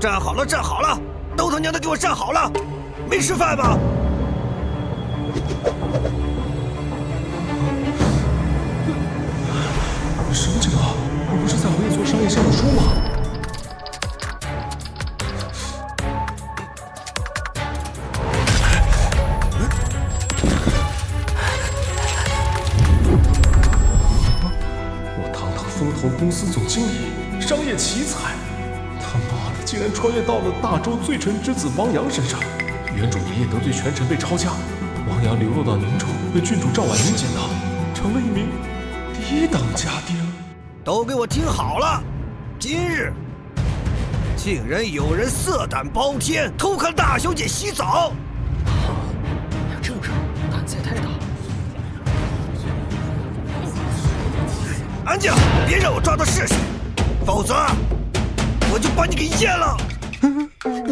站好了，站好了！都他娘的给我站好了！没吃饭吗？什么情况？我不是在回一所商业项目书吗？我堂堂风投公司总经理，商业奇才，他妈的竟然穿越到了大周罪臣之子王阳身上。原主爷爷得罪权臣被抄家，王阳流落到宁州，被郡主赵婉莹捡到，成了一名第一当家丁。都给我听好了！今日竟然有人色胆包天，偷看大小姐洗澡。正是，胆子也太大。安静，别让我抓到是谁，否则我就把你给阉了。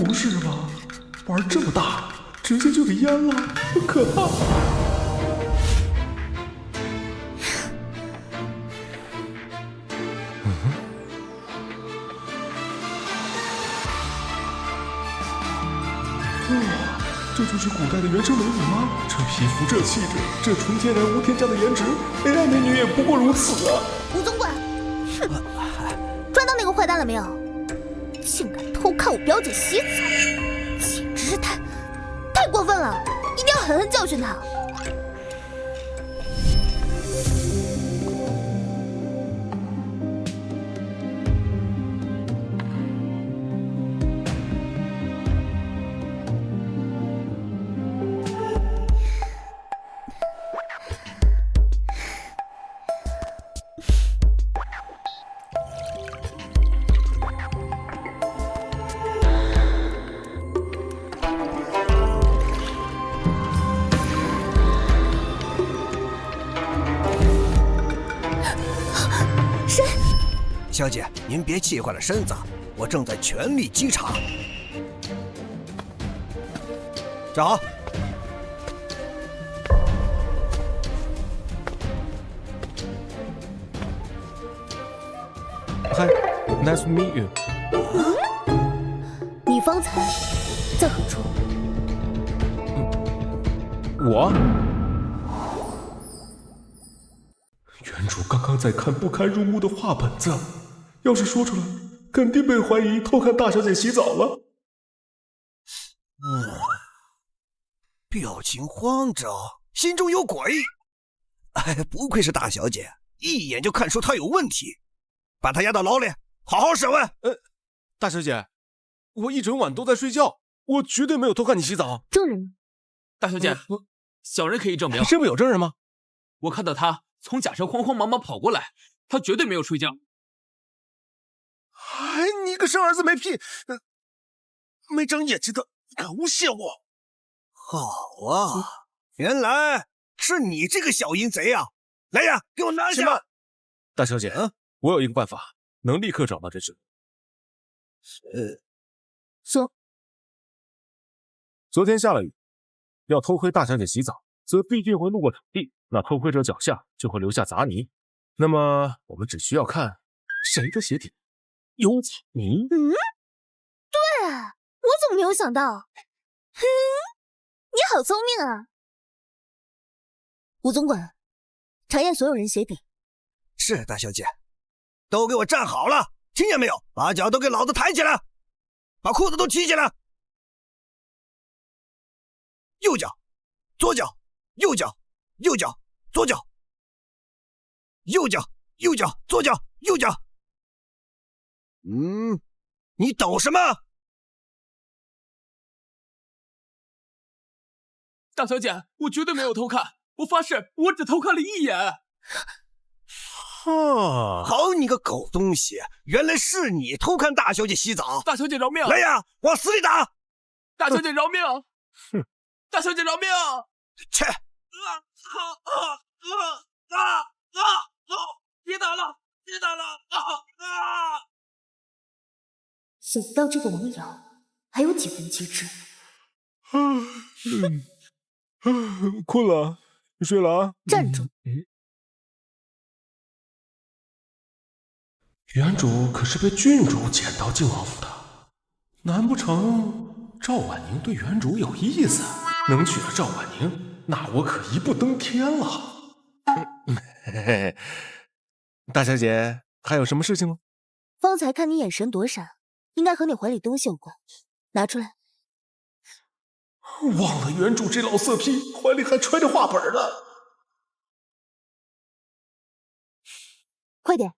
不是吧？玩这么大，直接就给阉了，可怕！哇，这就是古代的原生美女吗？这皮肤，这气质，这纯天然无添加的颜值，AI 美女也不过如此啊！吴总管，哼，抓到那个坏蛋了没有？竟敢偷看我表姐洗澡，简直是太过分了！一定要狠狠教训他。小姐，您别气坏了身子，我正在全力稽查。站好。嗨 ，Nice to meet you。你方才在何处？我。原主刚刚在看不堪入目的画本子，要是说出来，肯定被怀疑偷看大小姐洗澡了。表情慌张，心中有鬼。哎，不愧是大小姐，一眼就看出她有问题，把她押到牢里，好好审问。大小姐，我一整晚都在睡觉，我绝对没有偷看你洗澡。证人呢？大小姐，小人可以证明。这不有证人吗？我看到他从假设慌慌忙忙跑过来，他绝对没有睡觉。哎，你个生儿子没屁，没长眼睛的，你敢诬陷我！好啊，原来是你这个小淫贼啊！来呀，给我拿下！大小姐，我有一个办法，能立刻找到这只。说，昨天下了雨，要偷窥大小姐洗澡，则必定会路过土地，那偷窥者脚下就会留下杂泥。那么我们只需要看谁的鞋底有草泥。对，我怎么没有想到？你好聪明啊！吴总管，查验所有人鞋底。是，大小姐。都给我站好了，听见没有？把脚都给老子抬起来，把裤子都提起来。右脚，左脚，右脚，右脚，左脚，右脚，右脚，左脚，右脚。你抖什么？大小姐，我绝对没有偷看，我发誓，我只偷看了一眼。好你个狗东西，原来是你偷看大小姐洗澡！大小姐饶命！来呀，往死里打！大小姐饶命！大小姐饶命！切！别打了！别打了！想不到这个王瑶还有几分机智。困了，你睡了啊？站住！原主可是被郡主捡到靖王府的，难不成赵婉宁对原主有意思？能娶了赵婉宁，那我可一步登天了。大小姐，还有什么事情吗？方才看你眼神躲闪，应该和你怀里东西有关，拿出来。忘了原主这老色批怀里还揣着画本呢。快点！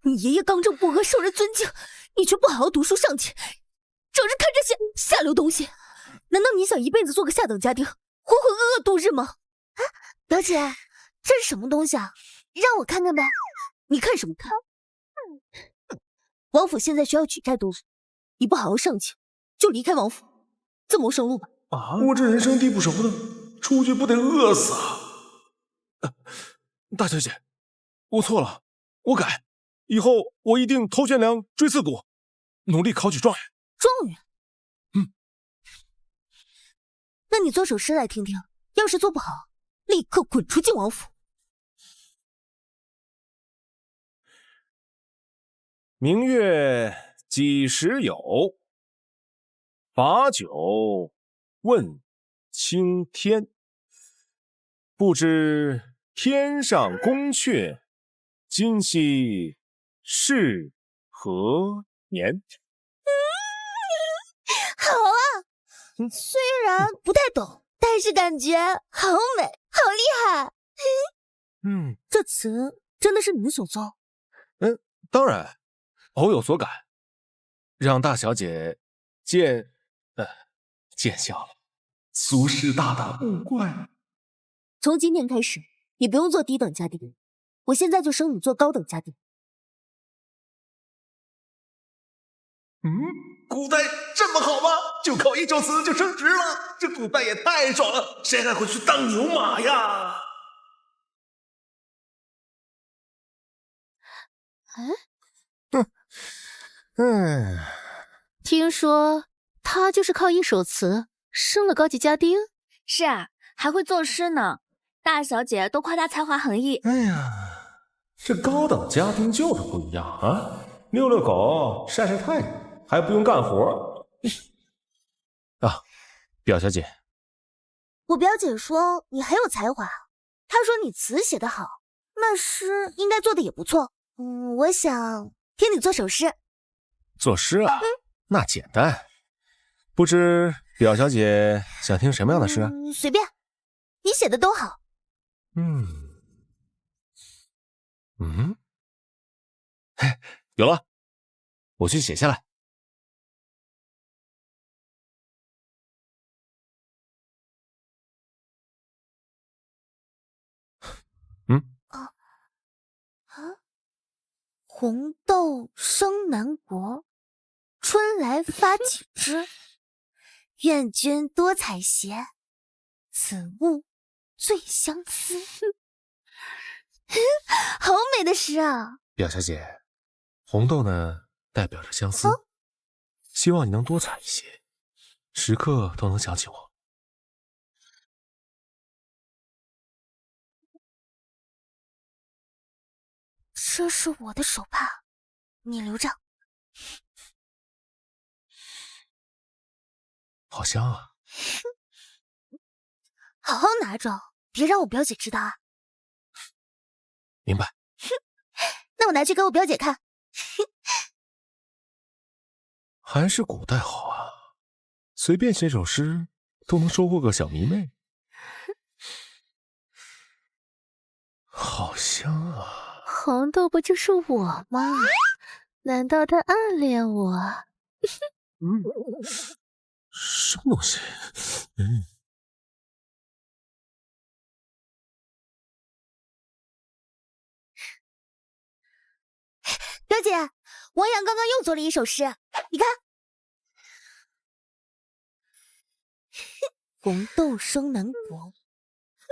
你爷爷刚正不阿，受人尊敬，你却不好好读书上进，整日看这些下流东西。难道你想一辈子做个下等家丁，浑浑噩噩度日吗？啊，表姐，这是什么东西啊？让我看看呗。你看什么看？王府现在需要举债多，你不好好上进，就离开王府，自谋生路吧。啊！我这人生地不熟的，出去不得饿死啊！大小姐，我错了，我改，以后我一定头悬梁，锥刺股，努力考取状元。状元？那你做首诗来听听，要是做不好，立刻滚出晋王府。明月几时有？把酒问青天。不知天上宫阙，今夕是何年？好啊！虽然不太懂，但是感觉好美，好厉害。这词真的是你所作？当然，偶有所感，让大小姐见笑了。俗世大大勿怪。从今天开始，你不用做低等家丁，我现在就升你做高等家丁。古代这么好吗？就靠一首词就升职了？这古代也太爽了，谁还会去当牛马呀？听说他就是靠一首词升了高级家丁？是啊，还会作诗呢。大小姐都夸他才华横溢。哎呀，这高等家丁就是不一样啊！遛遛狗，晒晒太阳，还不用干活。啊，表小姐，我表姐说你很有才华，她说你词写得好，那诗应该做的也不错。我想听你做首诗。作诗啊？那简单。不知表小姐想听什么样的诗啊？随便，你写的都好。有了，我去写下来。红豆生南国，春来发几枝。愿君多采撷，此物最相思。好美的诗啊！表小姐，红豆呢代表着相思，希望你能多采一些，时刻都能想起我。这是我的手帕，你留着。好香啊！好好拿着，别让我表姐知道啊。明白。那我拿去给我表姐看。还是古代好啊，随便写首诗都能收获个小迷妹。好香啊！红豆不就是我吗？难道他暗恋我？什么东西？表姐，王阳刚刚又做了一首诗，你看。红豆生南国，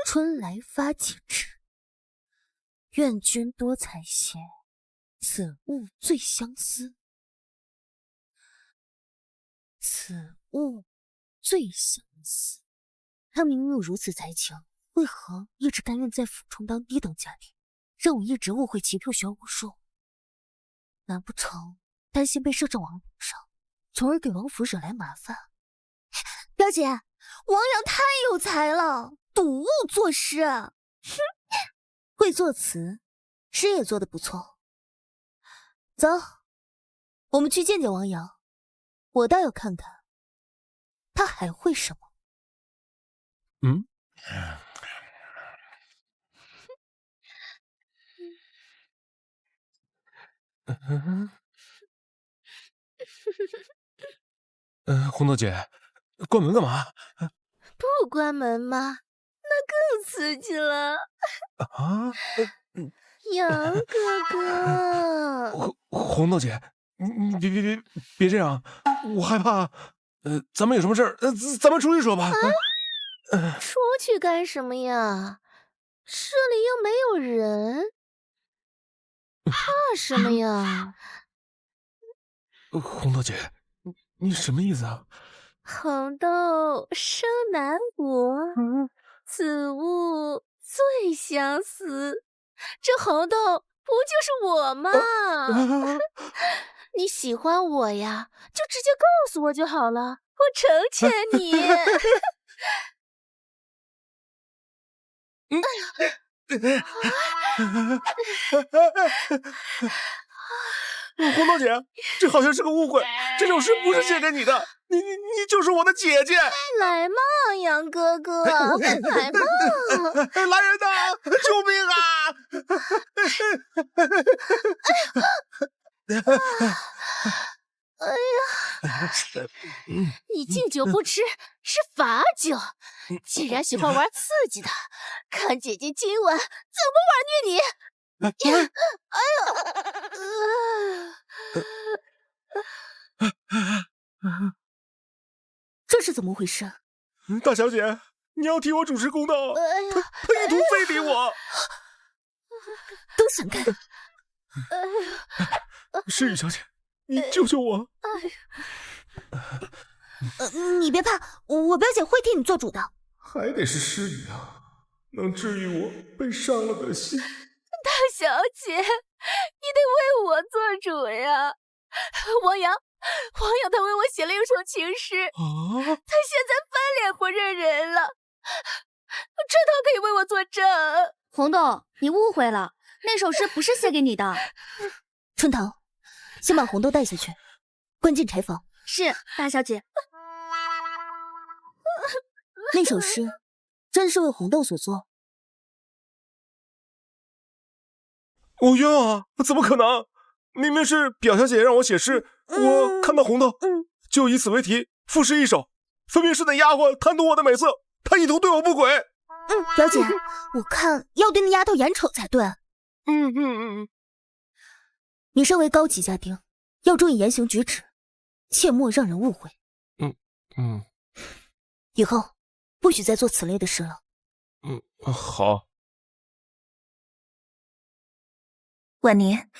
春来发几枝。愿君多采撷，此物最相思。此物最相思。他明明有如此才情，为何一直甘愿在府中当低等家丁，让我一直误会其票选武术？难不成担心被摄政王堵上，从而给王府惹来麻烦？表姐，王阳太有才了，睹物作诗，哼，会作词，诗也做得不错。走，我们去见见王阳，我倒要看看他还会什么。红豆姐，关门干嘛？不关门吗？那更刺激了。啊？杨哥哥，红豆姐，你别这样，我害怕。咱们有什么事儿，咱们出去说吧。出去干什么呀？这里又没有人，怕什么呀？红豆姐，你什么意思啊？红豆生南国，此物最相思。这红豆不就是我吗？你喜欢我呀，就直接告诉我就好了，我成全你。红豆姐，这好像是个误会，这首诗不是写给你的，你就是我的姐姐。来嘛，杨哥哥，来嘛！来人呐！救命啊！哎呀，你敬酒不吃是罚酒。既然喜欢玩刺激的，看姐姐今晚怎么玩虐你！哎呦！这是怎么回事？大小姐，你要替我主持公道，他意图非礼我。都闪开！诗雨小姐，你救救我！你别怕，我表姐会替你做主的。还得是诗雨啊，能治愈我被伤了的心。大小姐，你得为我做主呀！王阳他为我写了一首情诗，他现在翻脸不认人了，这他可以为我作证。红豆，你误会了，那首诗不是写给你的。春桃，先把红豆带下去，关进柴房。是，大小姐。那首诗真是为红豆所作？我冤枉！怎么可能？明明是表小姐让我写诗，我看到红豆，就以此为题赋诗一首，分明是那丫鬟贪图我的美色，她意图对我不轨。表姐，我看要对那丫头眼瞅才对。你身为高级家丁，要注意言行举止，切莫让人误会。以后不许再做此类的事了。好。晚年，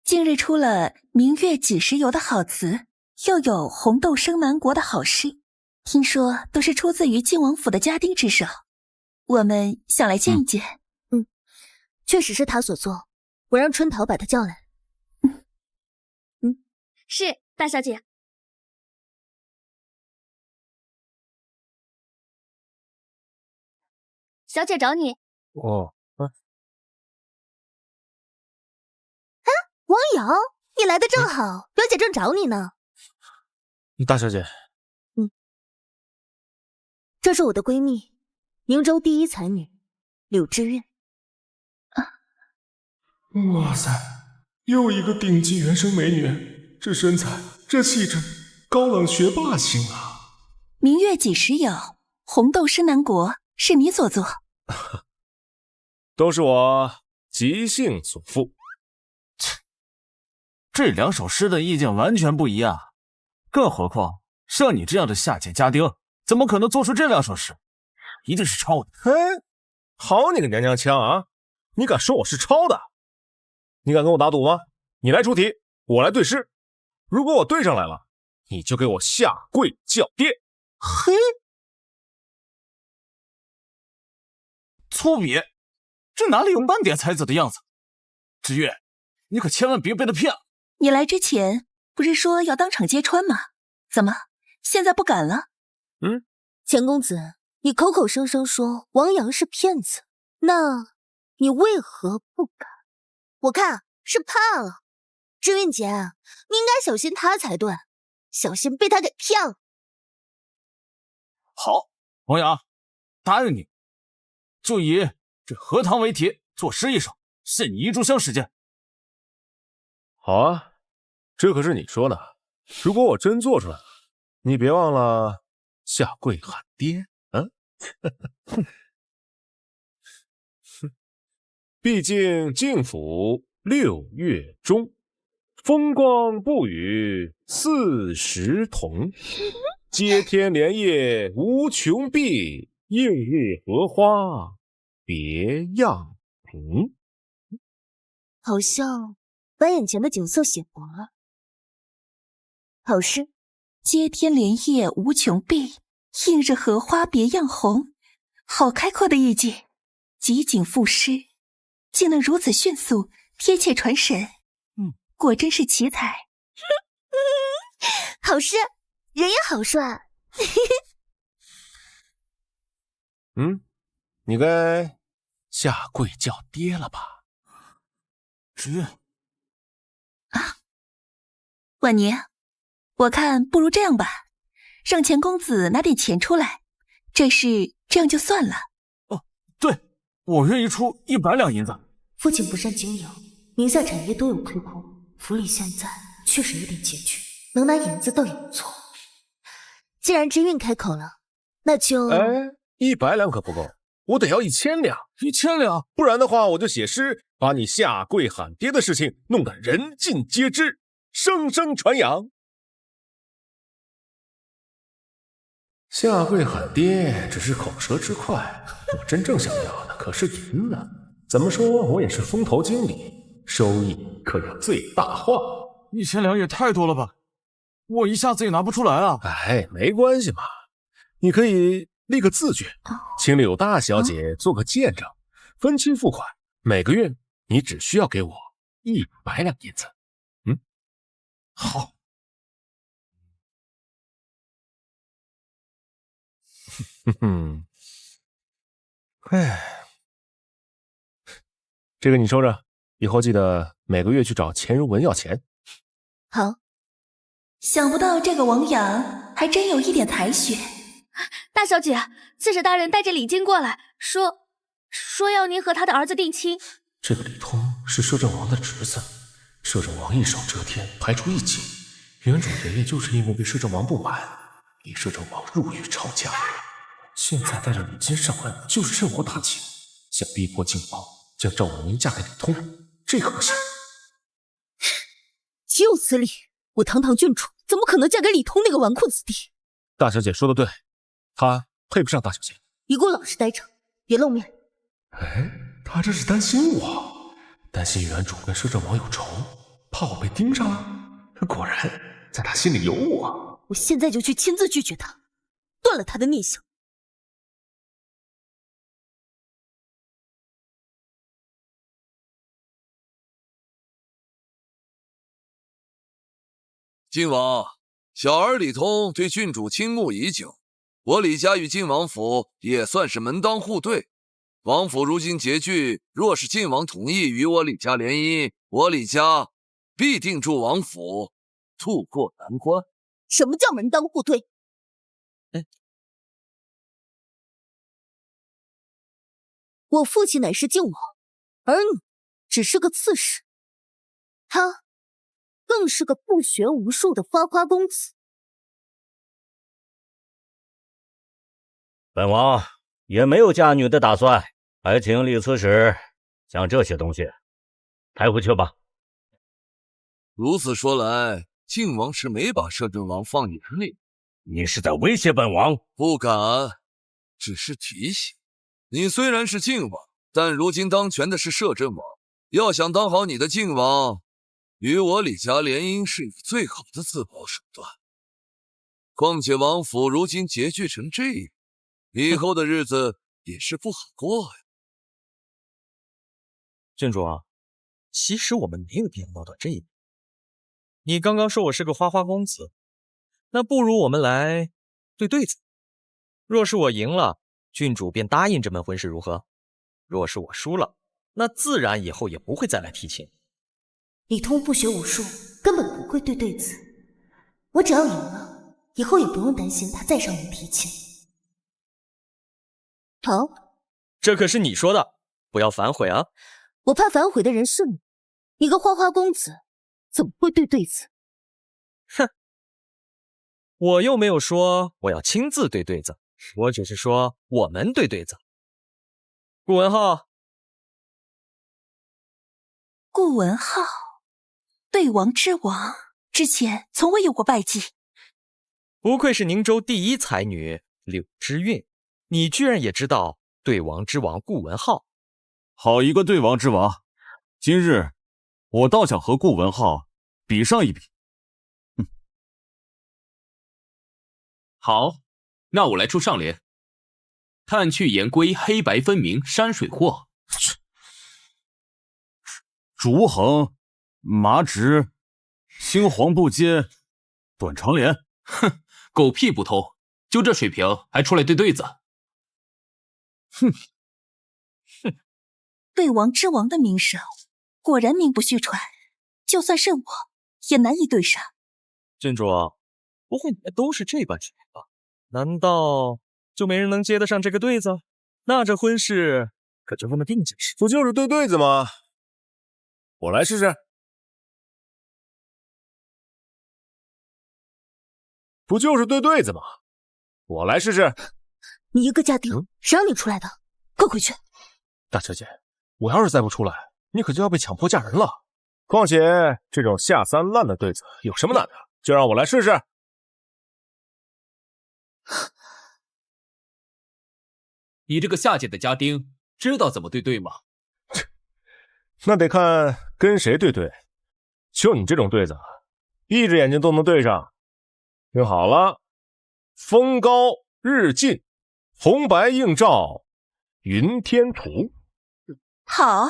近日出了明月几时有的好词，又有红豆生南国的好诗，听说都是出自于晋王府的家丁之手，我们想来见一见。确实是他所作，我让春桃把他叫来。是，大小姐。小姐找你。王瑶，你来的正好，表姐正找你呢。大小姐，这是我的闺蜜，明州第一才女柳知韵。哇塞，又一个顶级原生美女，这身材，这气质，高冷学霸型啊！明月几时有，红豆生南国，是你所作？都是我即兴所赋。这两首诗的意境完全不一样，更何况像你这样的下贱家丁，怎么可能做出这两首诗？一定是抄的。嘿，好你个娘娘腔啊！你敢说我是抄的？你敢跟我打赌吗？你来出题，我来对诗。如果我对上来了，你就给我下跪叫爹。嘿，粗鄙，这哪里有半点才子的样子？知月，你可千万别被他骗了。你来之前不是说要当场揭穿吗？怎么现在不敢了？钱公子，你口口声声说王阳是骗子，那你为何不敢？我看是怕了。知韵姐，你应该小心他才对，小心被他给骗了。好，王阳，答应你，就以这荷塘为题作诗一首，献你一炷香时间。好啊，这可是你说的。如果我真做出来了，你别忘了下跪喊爹。毕竟晋府6月中，风光不与40同。接天莲叶无穷碧，映日荷花别样红。好像把眼前的景色写活了。好诗，接天莲叶无穷碧，映日荷花别样红。好开阔的意境，集景赋诗，竟能如此迅速贴切传神。果真是奇才。好诗，人也好帅。你该下跪叫爹了吧？知月，婉宁，我看不如这样吧，让钱公子拿点钱出来，这事这样就算了。对，我愿意出100两银子。父亲不善经营，名下产业多有亏空，府里现在确实有点拮据，能拿银子倒也不错。既然知韵开口了，那就100两可不够，我得要1000两。1000两，不然的话我就写诗，把你下跪喊爹的事情弄得人尽皆知，声声传扬。下跪喊爹只是口舌之快，我真正想要的可是银子。怎么说我也是风投经理，收益可要最大化。1000两也太多了吧，我一下子也拿不出来啊。没关系嘛，你可以立个字据，请柳大小姐做个见证，分期付款，每个月你只需要给我100两银子。好。这个你收着，以后记得每个月去找钱如文要钱。好。想不到这个王阳还真有一点才学。大小姐，刺史大人带着礼金过来，说要您和他的儿子定亲。这个李通是摄政王的侄子，摄政王一手遮天，排除异己。原主爷爷就是因为对摄政王不满，逼摄政王入狱抄家。现在带着礼金上门，就是趁火打劫，想逼迫靖王将赵婉宁嫁给李通，这可不行。岂有此理！我堂堂郡主怎么可能嫁给李通那个纨绔子弟？大小姐说的对，他配不上大小姐。你给我老实待着，别露面。他这是担心我，担心原主跟摄政王有仇，怕我被盯上了。果然，在他心里有我。我现在就去亲自拒绝他，断了他的念想。靖王，小儿李通对郡主倾慕已久，我李家与靖王府也算是门当户对。王府如今拮据，若是靖王同意与我李家联姻，我李家必定助王府渡过难关。什么叫门当户对？我父亲乃是靖王，而你只是个刺史，他更是个不学无术的花花公子。本王也没有嫁女的打算，还请李刺史将这些东西抬回去吧。如此说来，靖王是没把摄政王放眼里。你是在威胁本王？不敢，只是提醒。你虽然是靖王，但如今当权的是摄政王，要想当好你的靖王，与我李家联姻是你最好的自保手段。况且王府如今拮据成这样，以后的日子也是不好过呀。郡主啊，其实我们没有必要闹到这一步。你刚刚说我是个花花公子，那不如我们来对对子。若是我赢了，郡主便答应这门婚事，如何？若是我输了，那自然以后也不会再来提亲。李通不学武术，根本不会对对子。我只要赢了，以后也不用担心他再上门提亲。好，这可是你说的，不要反悔啊！我怕反悔的人是你，你个花花公子，怎么会对对子？哼，我又没有说我要亲自对对子，我只是说我们对对子。顾文浩，顾文浩，对王之王，之前从未有过拜祭。不愧是宁州第一才女柳之韵，你居然也知道对王之王顾文浩。好一个对王之王！今日我倒想和顾文浩比上一比。好，那我来出上联：炭去盐归，黑白分明，山水货。竹横麻直，青黄不接，短长联。哼，狗屁不通，就这水平还出来对对子？哼。对王之王的名声果然名不虚传，就算是我也难以对上。郡主，不会你们都是这般水平吧？难道就没人能接得上这个对子？那这婚事可就这么定下去？不就是对对子吗？我来试试。不就是对对子吗？我来试试。你一个家丁，谁让你出来的？快回去！大小姐，我要是再不出来，你可就要被强迫嫁人了。况且这种下三滥的对子有什么难的？就让我来试试。你这个下贱的家丁，知道怎么对对吗？那得看跟谁对对。就你这种对子，闭着眼睛都能对上。听好了，风高日近，红白映照云天图。好，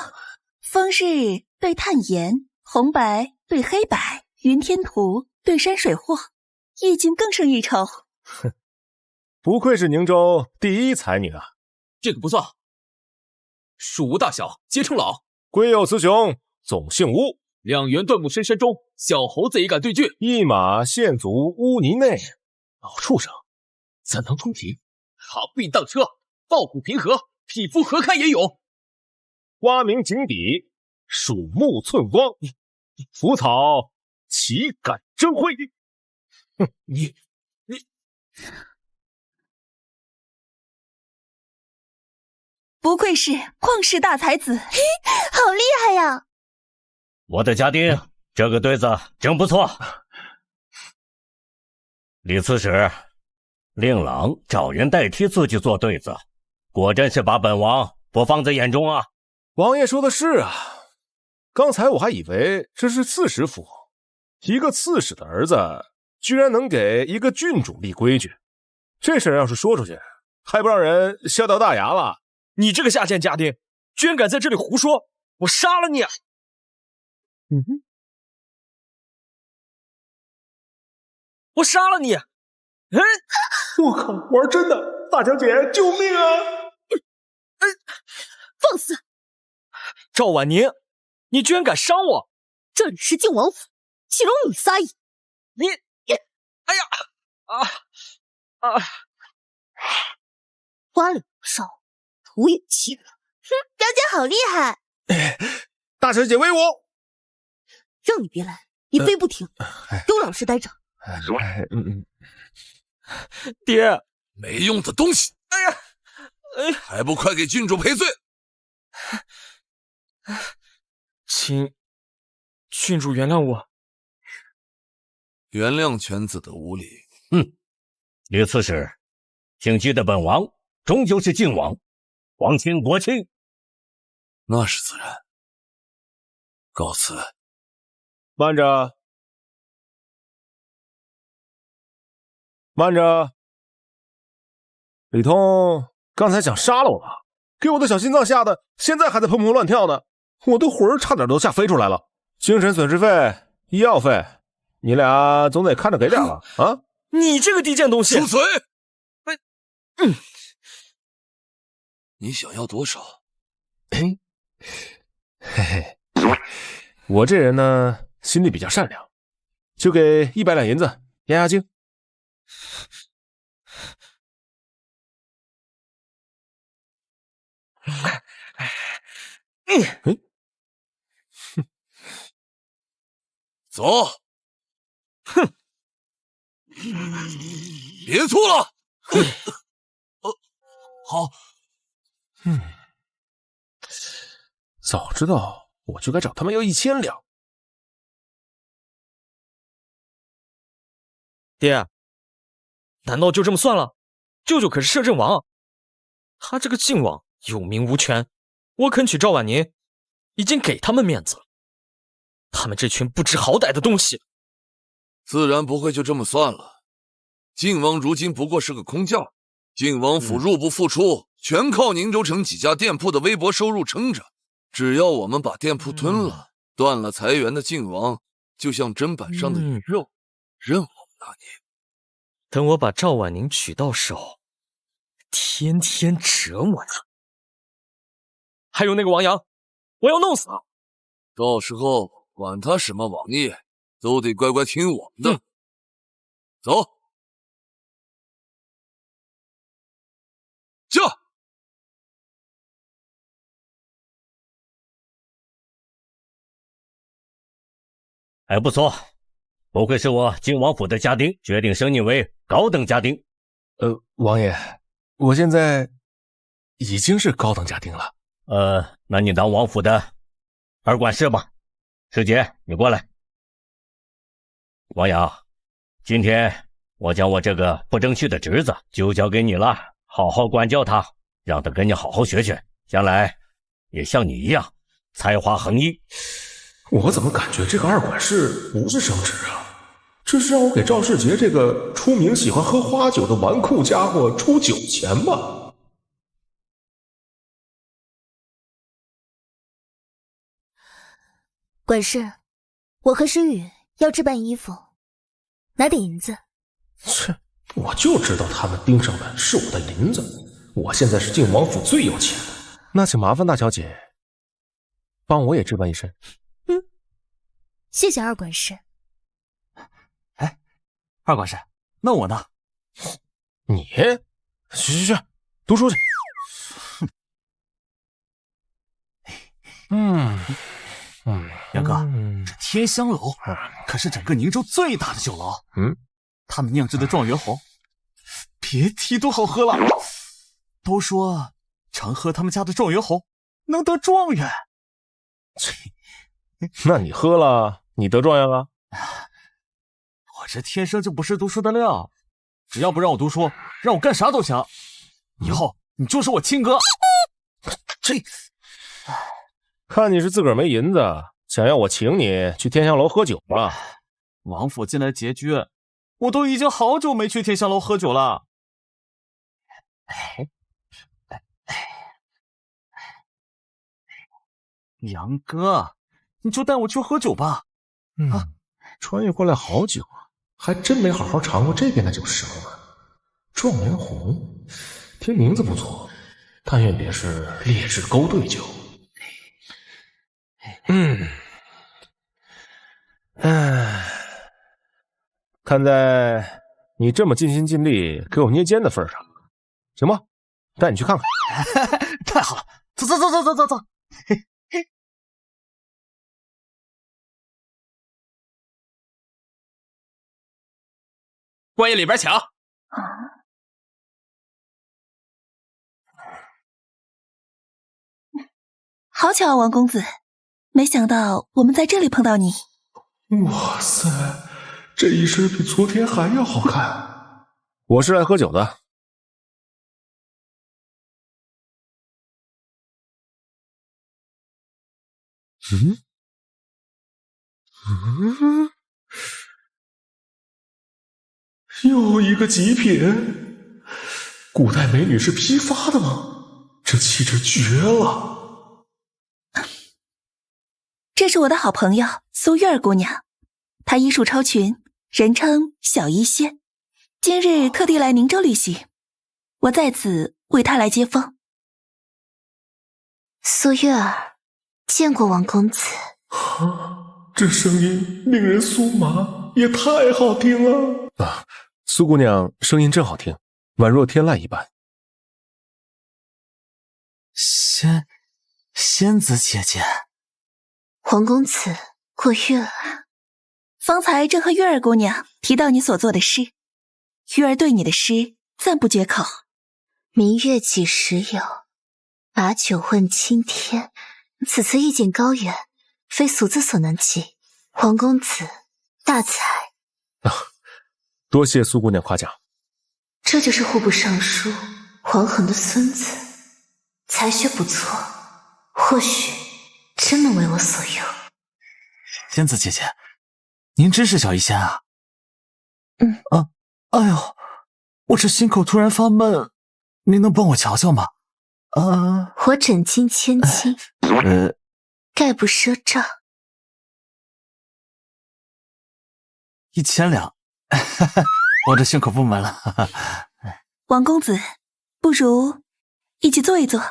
风日对炭盐，红白对黑白，云天图对山水货，意境更胜一筹。哼，不愧是宁州第一才女啊！这个不错。蜀吴大小皆称老，龟有雌雄总姓吴。两员断木深山中，小猴子也敢对决。一马陷足污泥内，老畜生怎能通庭？好并当车，抱虎平和，匹夫何堪也勇。花明井底，鼠目寸光，腐草岂敢争辉？哼，你不愧是旷世大才子，好厉害呀！我的家丁，这个对子真不错。李刺史，令郎找人代替自己做对子，果真是把本王不放在眼中啊！王爷说的是啊，刚才我还以为这是刺史府，一个刺史的儿子居然能给一个郡主立规矩，这事儿要是说出去，还不让人笑掉大牙了？你这个下贱家丁，居然敢在这里胡说，我杀了你啊！我杀了你！我靠，玩真的！大小姐，救命啊！放肆！赵婉宁，你居然敢伤我！这里是靖王府，岂容你撒野！你，哎呀，花里胡哨，徒有欺人。哼，表姐好厉害！大小姐威武！让你别来，你非不听，给我老实待着。爹，没用的东西！哎呀，还不快给郡主赔罪！请郡主原谅我。原谅犬子的无礼。李刺史，请记得本王终究是靖王，皇亲国戚。那是自然。告辞。慢着，慢着！李通刚才想杀了我吧？给我的小心脏吓得现在还在砰砰乱跳呢，我的魂儿差点都吓飞出来了。精神损失费、医药费，你俩总得看着给点了啊！你这个低贱东西！住嘴！你想要多少？嘿嘿，我这人呢，心里比较善良，就给100两银子压压惊。走。哼，别吐了。好。早知道我就该找他们要1000两。爹，难道就这么算了？舅舅可是摄政王，他这个靖王有名无权，我肯娶赵婉宁，已经给他们面子了。他们这群不知好歹的东西，自然不会就这么算了。靖王如今不过是个空降，靖王府入不敷出，全靠宁州城几家店铺的微薄收入撑着。只要我们把店铺吞了，断了财源的靖王就像砧板上的鱼肉，任我们拿捏。等我把赵婉宁娶到手，天天折磨他。还有那个王阳，我要弄死他。到时候管他什么王爷，都得乖乖听我们的。走，驾！还不错，不愧是我靖王府的家丁，决定升你为高等家丁。王爷，我现在已经是高等家丁了。那你当王府的二管事吧。师姐，你过来。王阳，今天我将我这个不争气的侄子就交给你了，好好管教他，让他跟你好好学学，将来也像你一样才华横溢。我怎么感觉这个二管事不是升职啊？这是让我给赵世杰这个出名喜欢喝花酒的纨绔家伙出酒钱吗？管事，我和诗雨要置办衣服，拿点银子。切，我就知道他们盯上的是我的银子。我现在是靖王府最有钱的，那请麻烦大小姐帮我也置办一身。谢谢二管事。哎，二管事，那我呢？你去，读书去。杨哥，这天香楼可是整个宁州最大的酒楼。他们酿制的状元红，别提多好喝了。都说常喝他们家的状元红能得状元。那你喝了，你得状元了？我这天生就不是读书的料，只要不让我读书，让我干啥都行。以后你就是我亲哥。看你是自个儿没银子，想要我请你去天香楼喝酒了。王府进来拮据，我都已经好久没去天香楼喝酒了。杨哥，你就带我去喝酒吧。穿越过来好久啊，还真没好好尝过这边的酒食呢。状元红，听名字不错，但愿别是劣质勾兑酒。看在你这么尽心尽力给我捏肩的份上，行吧，带你去看看。太好了，走。关爷里边请。好巧啊，王公子，没想到我们在这里碰到你。哇塞，这一身比昨天还要好看。我是来喝酒的。又一个极品，古代美女是批发的吗？这气质绝了。这是我的好朋友苏月儿姑娘，她医术超群，人称小医仙，今日特地来宁州旅行，我在此为她来接风。苏月儿，见过王公子。这声音令人酥麻，也太好听了啊！苏姑娘声音真好听，宛若天籁一般。仙子姐姐，王公子过誉了。方才正和月儿姑娘提到你所作的诗，月儿对你的诗赞不绝口。明月几时有？把酒问青天。此词意境高远，非俗子所能及。王公子大才。多谢苏姑娘夸奖。这就是户部尚书黄衡的孙子，才学不错，或许真能为我所用。仙子姐姐，您真是小医仙啊？哎呦，我这心口突然发闷，您能帮我瞧瞧吗？我诊金千金，概不赊账。1000两，我这心口不闷了。王公子，不如一起坐一坐。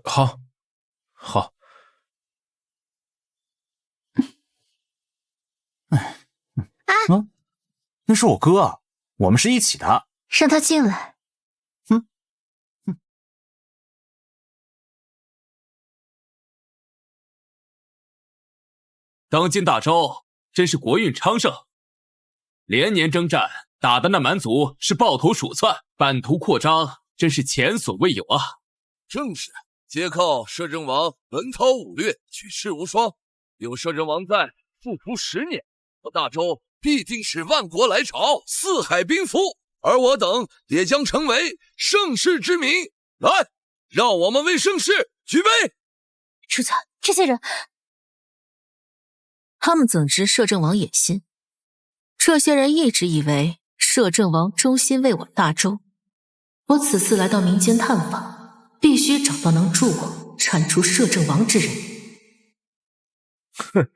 好。那是我哥啊，我们是一起的。让他进来。当今大周真是国运昌盛，连年征战，打的那蛮族是抱头鼠窜，版图扩张真是前所未有啊！正是，皆靠摄政王文韬武略，举世无双。有摄政王在，复服10年，我大周必定使万国来朝，四海宾服，而我等也将成为盛世之民。来，让我们为盛世举杯！主子，这些人，他们怎知摄政王野心？这些人一直以为摄政王忠心为我大周。我此次来到民间探访，必须找到能助我铲除摄政王之人。哼，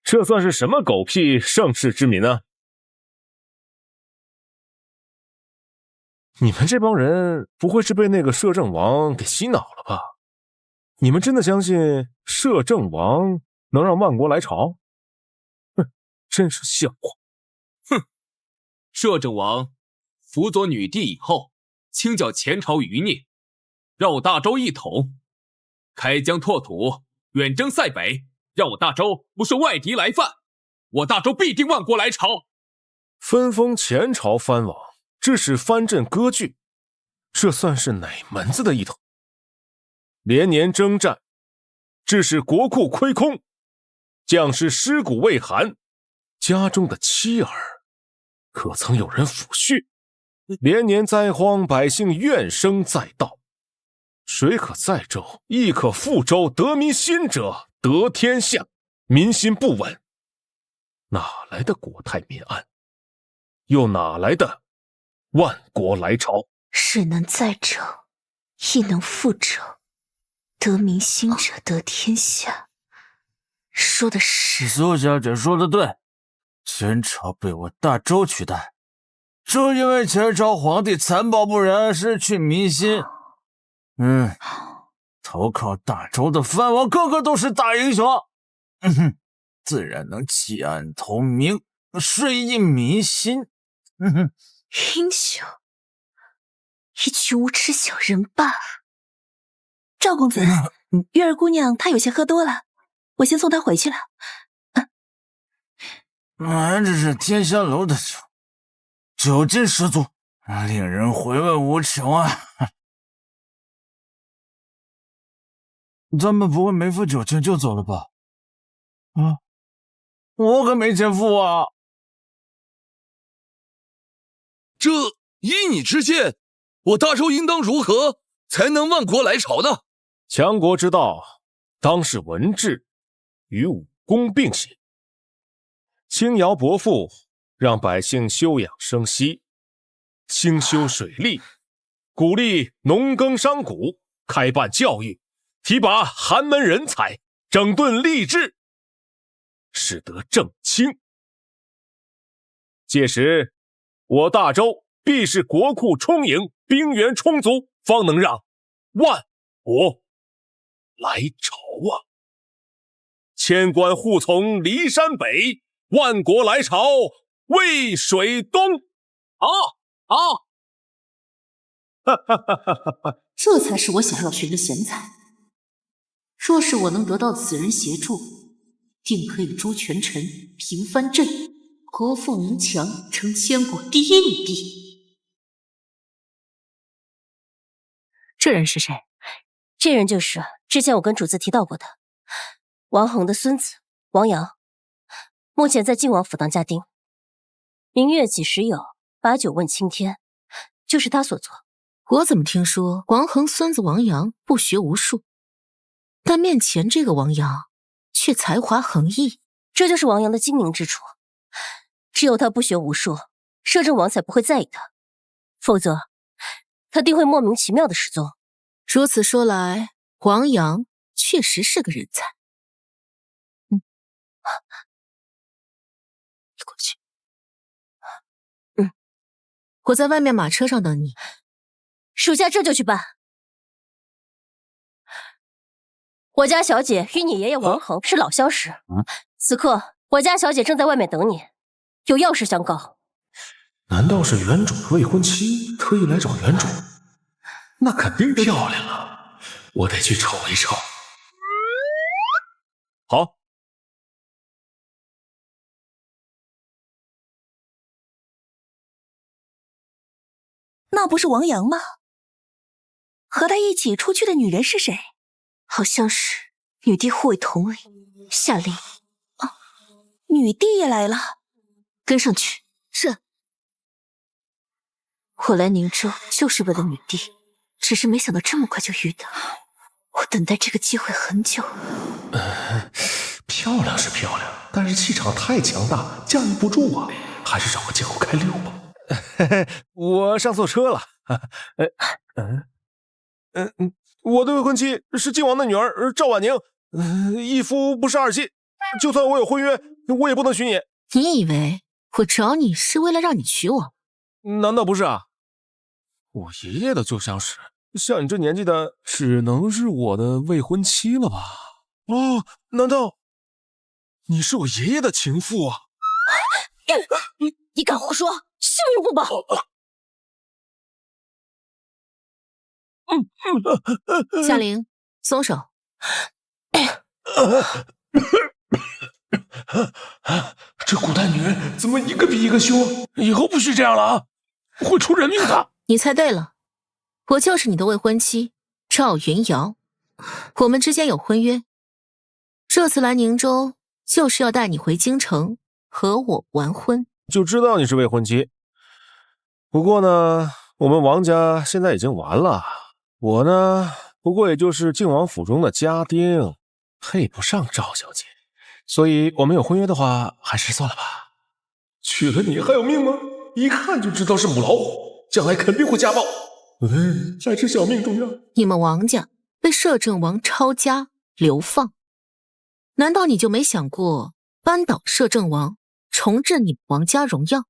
这算是什么狗屁盛世之民啊！你们这帮人不会是被那个摄政王给洗脑了吧？你们真的相信摄政王能让万国来朝？哼，真是笑话！哼，摄政王辅佐女帝以后，清剿前朝余孽，让我大周一统，开疆拓土，远征塞北，让我大周不受外敌来犯，我大周必定万国来朝。分封前朝藩王，致使藩镇割据，这算是哪门子的一统？连年征战，致使国库亏空，将士尸骨未寒，家中的妻儿可曾有人抚恤？连年灾荒，百姓怨声载道。水可载舟，亦可覆舟，得民心者得天下。民心不稳，哪来的国泰民安？又哪来的万国来朝？水能载舟，亦能覆舟，得民心者得天下。说的是苏小姐说的对，前朝被我大周取代，正因为前朝皇帝残暴不仁，失去民心。投靠大周的藩王个个都是大英雄，自然能弃暗投明，顺应民心。英雄，一群无耻小人罢了。赵公子，月儿姑娘她有些喝多了，我先送她回去了。这是天香楼的酒，酒劲十足，令人回味无穷啊！咱们不会没付酒钱就走了吧？我可没钱付啊！这依你之见，我大周应当如何才能万国来朝呢？强国之道，当是文治与武功并行。轻徭薄赋，让百姓休养生息，兴修水利，鼓励农耕商贾，开办教育，提拔寒门人才，整顿吏治，使得正清。届时，我大周必是国库充盈，兵源充足，方能让万国来朝啊！千官护从骊山北，万国来朝渭水东。好，好。这才是我想要寻的贤才。若是我能得到此人协助，定可以诛权臣，平藩镇，国富民强，成千古第一女帝。这人是谁？这人就是之前我跟主子提到过的王恒的孙子王阳，目前在晋王府当家丁。明月几时有，把酒问青天，就是他所做。我怎么听说王恒孙子王阳不学无术，但面前这个王阳却才华横溢，这就是王阳的精明之处。只有他不学无术，摄政王才不会在意他，否则他定会莫名其妙的失踪。如此说来，王阳确实是个人才。你过去。我在外面马车上等你。属下这就去办。我家小姐与你爷爷王恒是老相识，此刻我家小姐正在外面等你，有要事相告。难道是原主的未婚妻特意来找原主？那肯定漂亮啊！我得去瞅一瞅。好。那不是王阳吗？和他一起出去的女人是谁？好像是女帝护卫统领夏令。女帝也来了，跟上去。是。我来宁州就是为了女帝，只是没想到这么快就遇到。我等待这个机会很久了。漂亮是漂亮，但是气场太强大，驾驭不住啊，还是找个借口开溜吧。我上错车了。我的未婚妻是晋王的女儿赵婉宁，一夫不是二妻，就算我有婚约，我也不能娶你。你以为我找你是为了让你娶我？难道不是啊？我爷爷的旧相识，像你这年纪的，只能是我的未婚妻了吧？哦，难道你是我爷爷的情妇啊？你敢胡说，性命不保！夏玲，松手！这古代女人怎么一个比一个凶？以后不许这样了啊，会出人命的。你猜对了，我就是你的未婚妻赵云瑶，我们之间有婚约。这次来宁州，就是要带你回京城和我完婚。就知道你是未婚妻。不过呢，我们王家现在已经完了，我呢，不过也就是晋王府中的家丁，配不上赵小姐，所以我们有婚约的话，还是算了吧。娶了你还有命吗？一看就知道是母老虎，将来肯定会家暴。还是小命重要。你们王家被摄政王抄家流放，难道你就没想过扳倒摄政王，重振你们王家荣耀？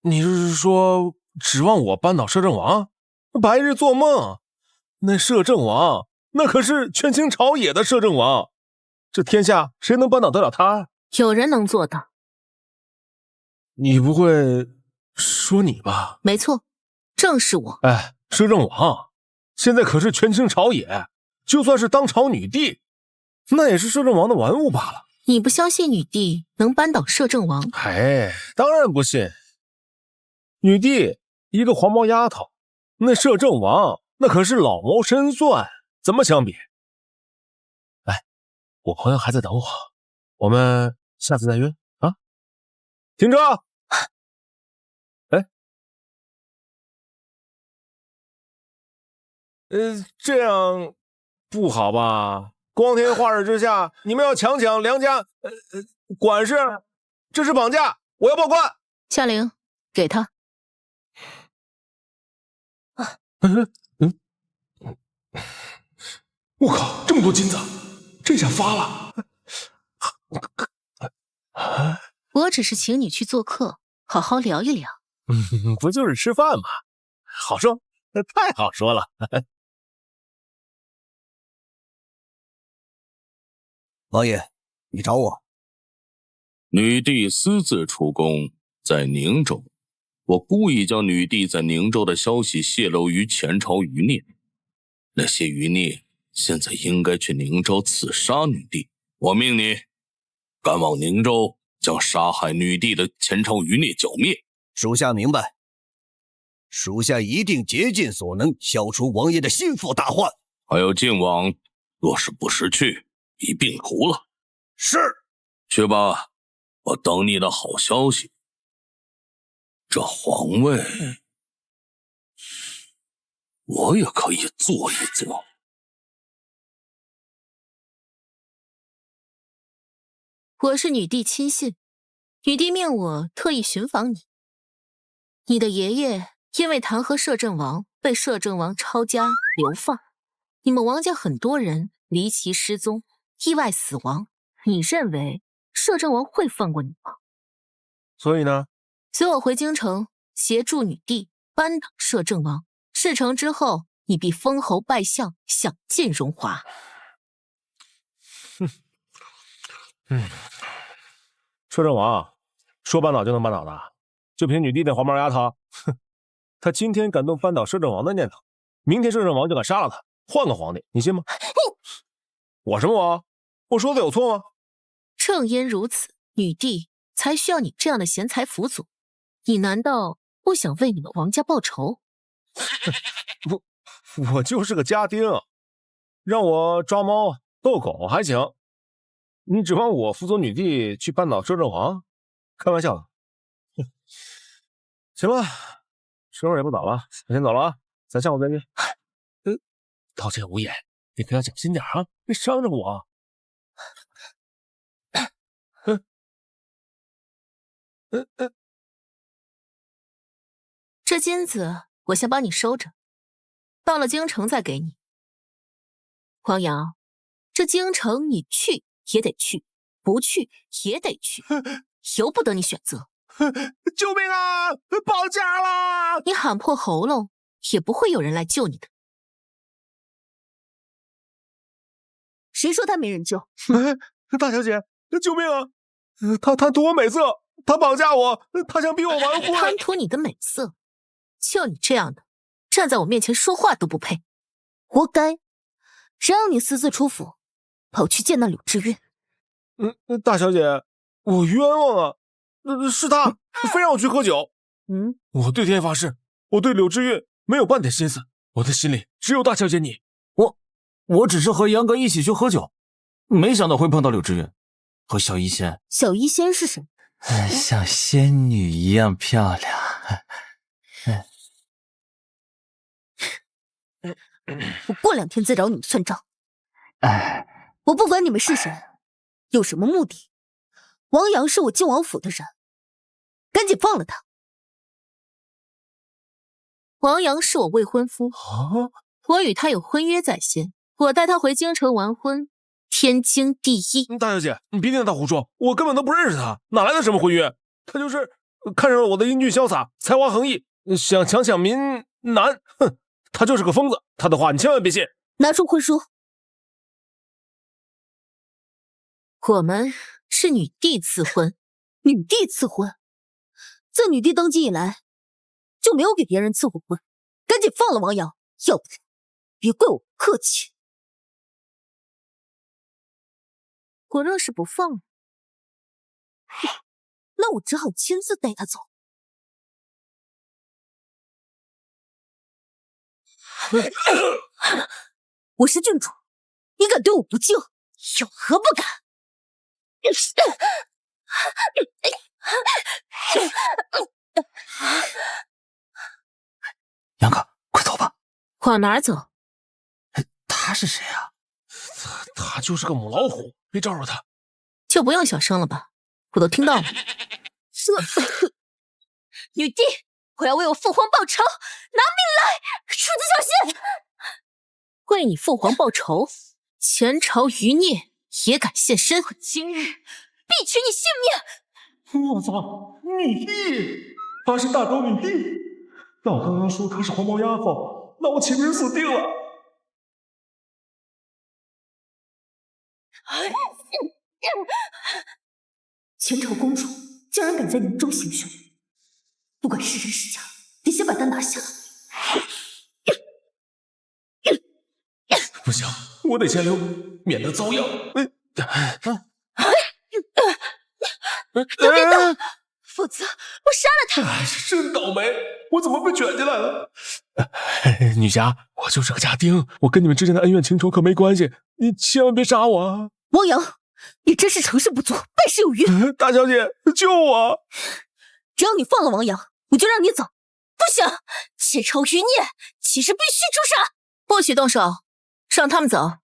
你是说指望我扳倒摄政王？白日做梦！那摄政王那可是权倾朝野的摄政王，这天下谁能扳倒得了他？有人能做到。你不会说你吧？没错，正是我。摄政王现在可是权倾朝野，就算是当朝女帝，那也是摄政王的玩物罢了。你不相信女帝能扳倒摄政王？当然不信。女帝一个黄毛丫头，那摄政王那可是老谋深算，怎么相比？我朋友还在等我，我们下次再约啊！停车！这样不好吧？光天化日之下，你们要强抢梁家管事，这是绑架，我要报官。夏玲，给他。我靠，这么多金子，这下发了。我只是请你去做客，好好聊一聊。不就是吃饭吗？好说，太好说了。王爷，你找我？女帝私自出宫，在宁州，我故意将女帝在宁州的消息泄露于前朝余孽，那些余孽现在应该去宁州刺杀女帝。我命你赶往宁州，将杀害女帝的前朝余孽剿灭。属下明白，属下一定竭尽所能消除王爷的心腹大患。还有靖王，若是不识趣，一并屠了。是。去吧，我等你的好消息。这皇位，我也可以坐一坐。我是女帝亲信，女帝命我特意寻访你。你的爷爷因为弹劾摄政王，被摄政王抄家流放，你们王家很多人离奇失踪，意外死亡。你认为摄政王会放过你吗？所以呢？随我回京城，协助女帝扳倒摄政王。事成之后，你必封侯拜相，享尽荣华。摄政王说扳倒就能扳倒的？就凭女帝那黄毛丫头，哼！她今天敢动扳倒摄政王的念头，明天摄政王就敢杀了她，换个皇帝，你信吗？我什么王？我说的有错吗？正因如此，女帝才需要你这样的贤才辅佐。你难道不想为你们王家报仇？我就是个家丁，让我抓猫逗狗还行，你指望我辅佐女帝去扳倒摄政王？开玩笑的。行吧，时候也不早了，我先走了啊，咱下午再见。刀剑无眼，你可要小心点啊，别伤着我。这金子我先帮你收着，到了京城再给你。黄瑶，这京城你去也得去，不去也得去，由不得你选择。救命啊！绑架了！你喊破喉咙，也不会有人来救你的。谁说他没人救？大小姐，救命啊！他贪图我美色，他绑架我，他想逼我完婚。贪图你的美色？就你这样的，站在我面前说话都不配，活该！谁让你私自出府，跑去见那柳知韵？大小姐，我冤枉啊！是他非让我去喝酒。我对天发誓，我对柳知韵没有半点心思，我的心里只有大小姐你。我只是和杨哥一起去喝酒，没想到会碰到柳知韵和小医仙。小医仙是谁？像仙女一样漂亮。我过2天再找你们算账。我不管你们是谁，有什么目的。王阳是我靖王府的人，赶紧放了他。王阳是我未婚夫，我与他有婚约在先，我带他回京城完婚，天经地义。大小姐，你别听他胡说，我根本都不认识他，哪来的什么婚约？他就是看上了我的英俊潇洒，才华横溢，想抢民男。哼，他就是个疯子，他的话你千万别信。拿出婚书。我们是女帝赐婚，女帝赐婚，自女帝登基以来就没有给别人赐过婚，赶紧放了王阳，要不然别怪我不客气。我若是不放，那我只好亲自带他走。我是郡主，你敢对我不敬，有何不敢？杨哥，快走吧。往哪儿走？他是谁啊？他就是个母老虎，别招惹他。就不用小声了吧，我都听到了。女帝，我要为我父皇报仇，拿命来！主子小心！为你父皇报仇，前朝余孽也敢现身？我今日必取你性命！我操，女帝，她是大周女帝。那我刚刚说她是黄毛丫头，那我岂不是死定了？前朝公主竟然敢在宁州行凶，不管是真是假，得先把她拿下。不行，我得先溜，免得遭殃。都别动，否则我杀了他！真倒霉，我怎么被卷进来了？女侠，我就是个家丁，我跟你们之间的恩怨情仇可没关系，你千万别杀我啊！王阳，你真是成事不足，败事有余。大小姐，救我！只要你放了王阳，我就让你走。不行，前朝余孽，其实必须诛杀，不许动手，让他们走。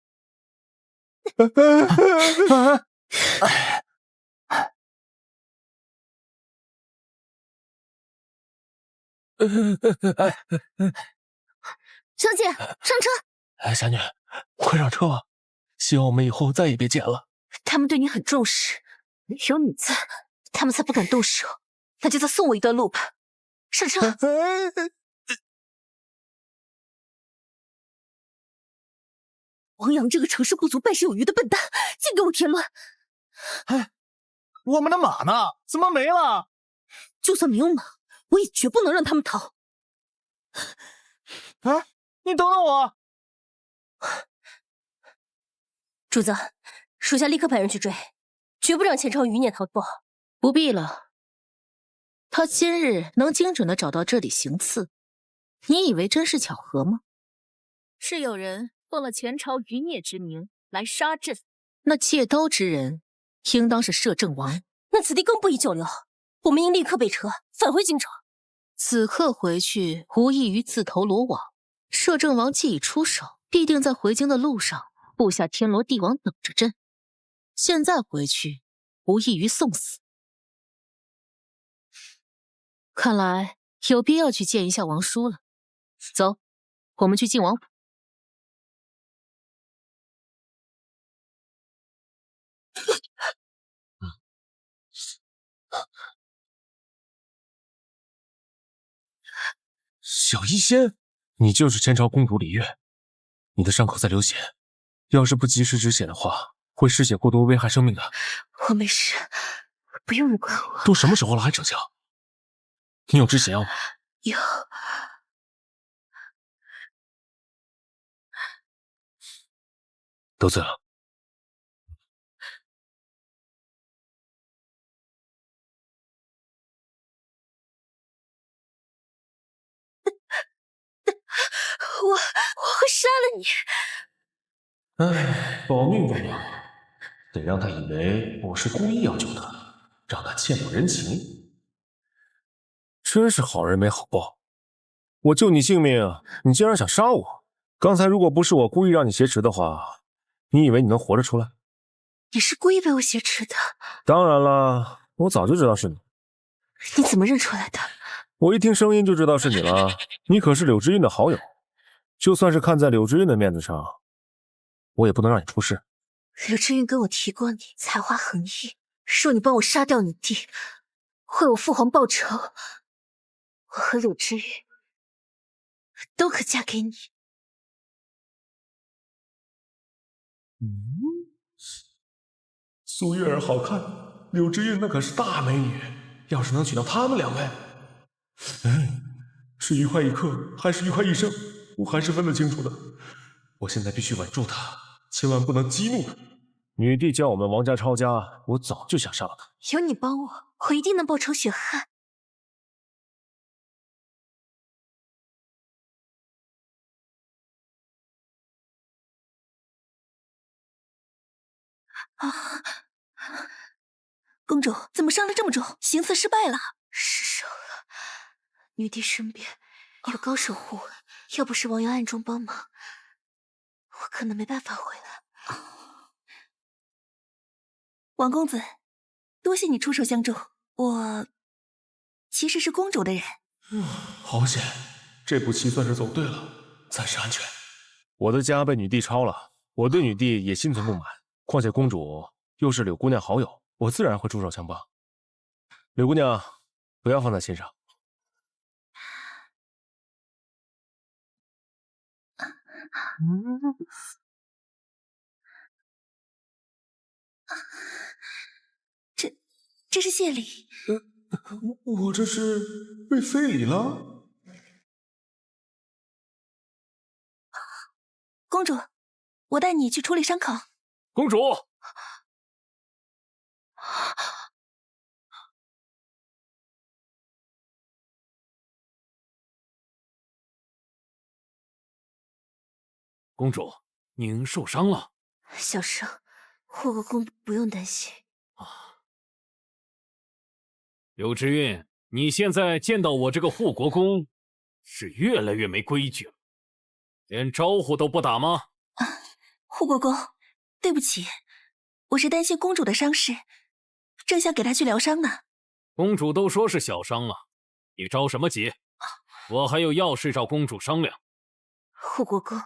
小姐，上车。侠女，快上车吧，希望我们以后再也别见了。他们对你很重视，有你在，他们才不敢动手。那就再送我一段路吧。上车。王阳这个成事不足败事有余的笨蛋，净给我添乱！我们的马呢？怎么没了？就算没有马，我也绝不能让他们逃。你等等我！主子，属下立刻派人去追，绝不让前朝余孽逃脱。不必了，他今日能精准的找到这里行刺，你以为真是巧合吗？是有人奉了前朝余孽之名来杀朕。那借刀之人，应当是摄政王。那此地更不宜久留，我们应立刻备车返回京城。此刻回去，无异于自投罗网。摄政王既已出手，必定在回京的路上布下天罗地网等着朕。现在回去，无异于送死。看来有必要去见一下王叔了。走，我们去晋王府。小医仙，你就是前朝公主李月，你的伤口在流血，要是不及时止血的话，会失血过多，危害生命的。我没事，不用你管我。都什么时候了还逞强？你有止血药吗？有。得罪了。我会杀了你！哎，保命重要，得让他以为我是故意要救他，让他欠我人情。真是好人没好报，我救你性命，你竟然想杀我！刚才如果不是我故意让你挟持的话，你以为你能活着出来？你是故意被我挟持的？当然了，我早就知道是你。你怎么认出来的？我一听声音就知道是你了，你可是柳之韵的好友。就算是看在柳之韵的面子上，我也不能让你出事。柳之韵跟我提过你才华横溢，说你帮我杀掉你弟，为我父皇报仇。我和柳之韵都可嫁给你。苏月儿好看，柳之韵那可是大美女，要是能娶到她们两位，是愉快一刻还是愉快一生，我还是分得清楚的。我现在必须稳住她，千万不能激怒她。女帝叫我们王家抄家，我早就想杀了她。有你帮我，我一定能报仇雪恨。公主怎么伤了这么重？行刺失败了，失手了。女帝身边有高守护，要不是王阳暗中帮忙，我可能没办法回来。王公子，多谢你出手相助。我其实是公主的人。好险，这步棋算是走对了，暂时安全。我的家被女帝抄了，我对女帝也心存不满。况且公主又是柳姑娘好友，我自然会出手相帮。柳姑娘，不要放在心上。这是谢礼。我这是被非礼了？公主，我带你去处理伤口。公主，公主，您受伤了。小伤，护国公不用担心。柳之韵，你现在见到我这个护国公，是越来越没规矩了，连招呼都不打吗？护国公，对不起，我是担心公主的伤势，正想给她去疗伤呢。公主都说是小伤了，你着什么急？我还有要事找公主商量。护国公，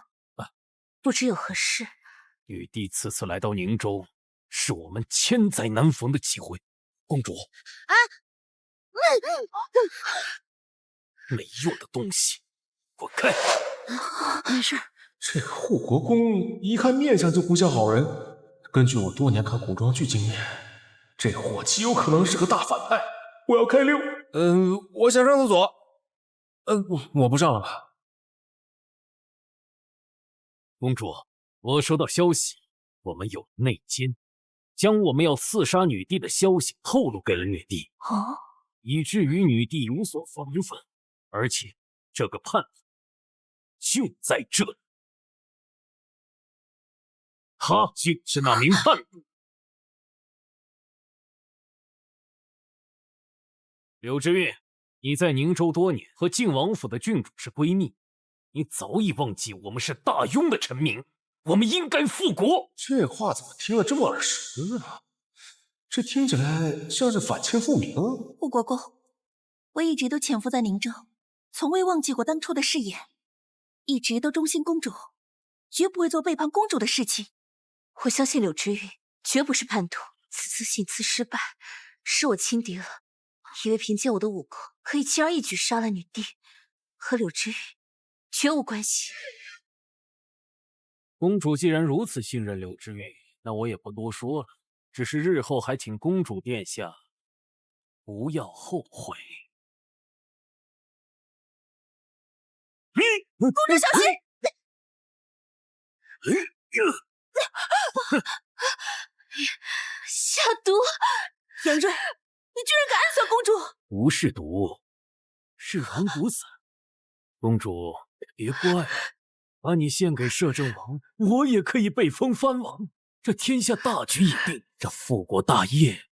不知有何事？女帝此次来到宁州，是我们千载难逢的机会。公主，没用的东西，滚开！没事。这个护国公一看面相就不像好人。根据我多年看古装剧经验，这货极有可能是个大反派。我要开溜。我想上厕所。我不上了吧？公主，我收到消息，我们有内奸，将我们要刺杀女帝的消息透露给了女帝，以至于女帝有所防范，而且这个叛徒就在这里，他就是那名叛徒。柳之韵，你在宁州多年，和晋王府的郡主是闺蜜，你早已忘记我们是大庸的臣民，我们应该复国。这话怎么听了这么耳熟啊？这听起来像是反清复明啊！护国公，我一直都潜伏在宁州，从未忘记过当初的誓言，一直都忠心公主，绝不会做背叛公主的事情。我相信柳之韵绝不是叛徒，此次行刺失败，是我轻敌了，以为凭借我的武功可以轻而易举杀了女帝，和柳之韵绝无关系。公主既然如此信任柳之韵，那我也不多说了，只是日后还请公主殿下不要后悔。公主小心！下毒！杨锐，你居然敢暗算公主！不是毒，是软骨散。公主别怪，把你献给摄政王，我也可以被封藩王。这天下大局已定，这复国大业，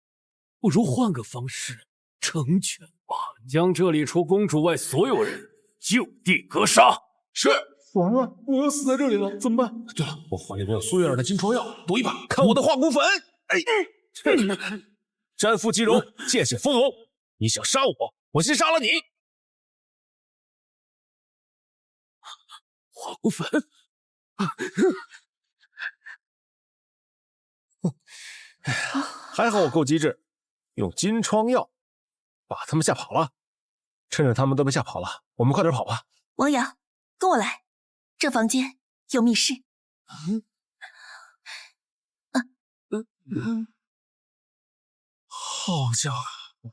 不如换个方式成全吧。将这里除公主外所有人就地格杀。是。完了，我要死在这里了，怎么办？对了，我怀里面有苏月儿的金疮药，赌一把，看我的化骨粉！沾腹肌柔，见血封喉。你想杀我，我先杀了你。化骨粉，还好我够机智，用金疮药把他们吓跑了。趁着他们都被吓跑了，我们快点跑吧。王阳，跟我来。这房间有密室。好家伙，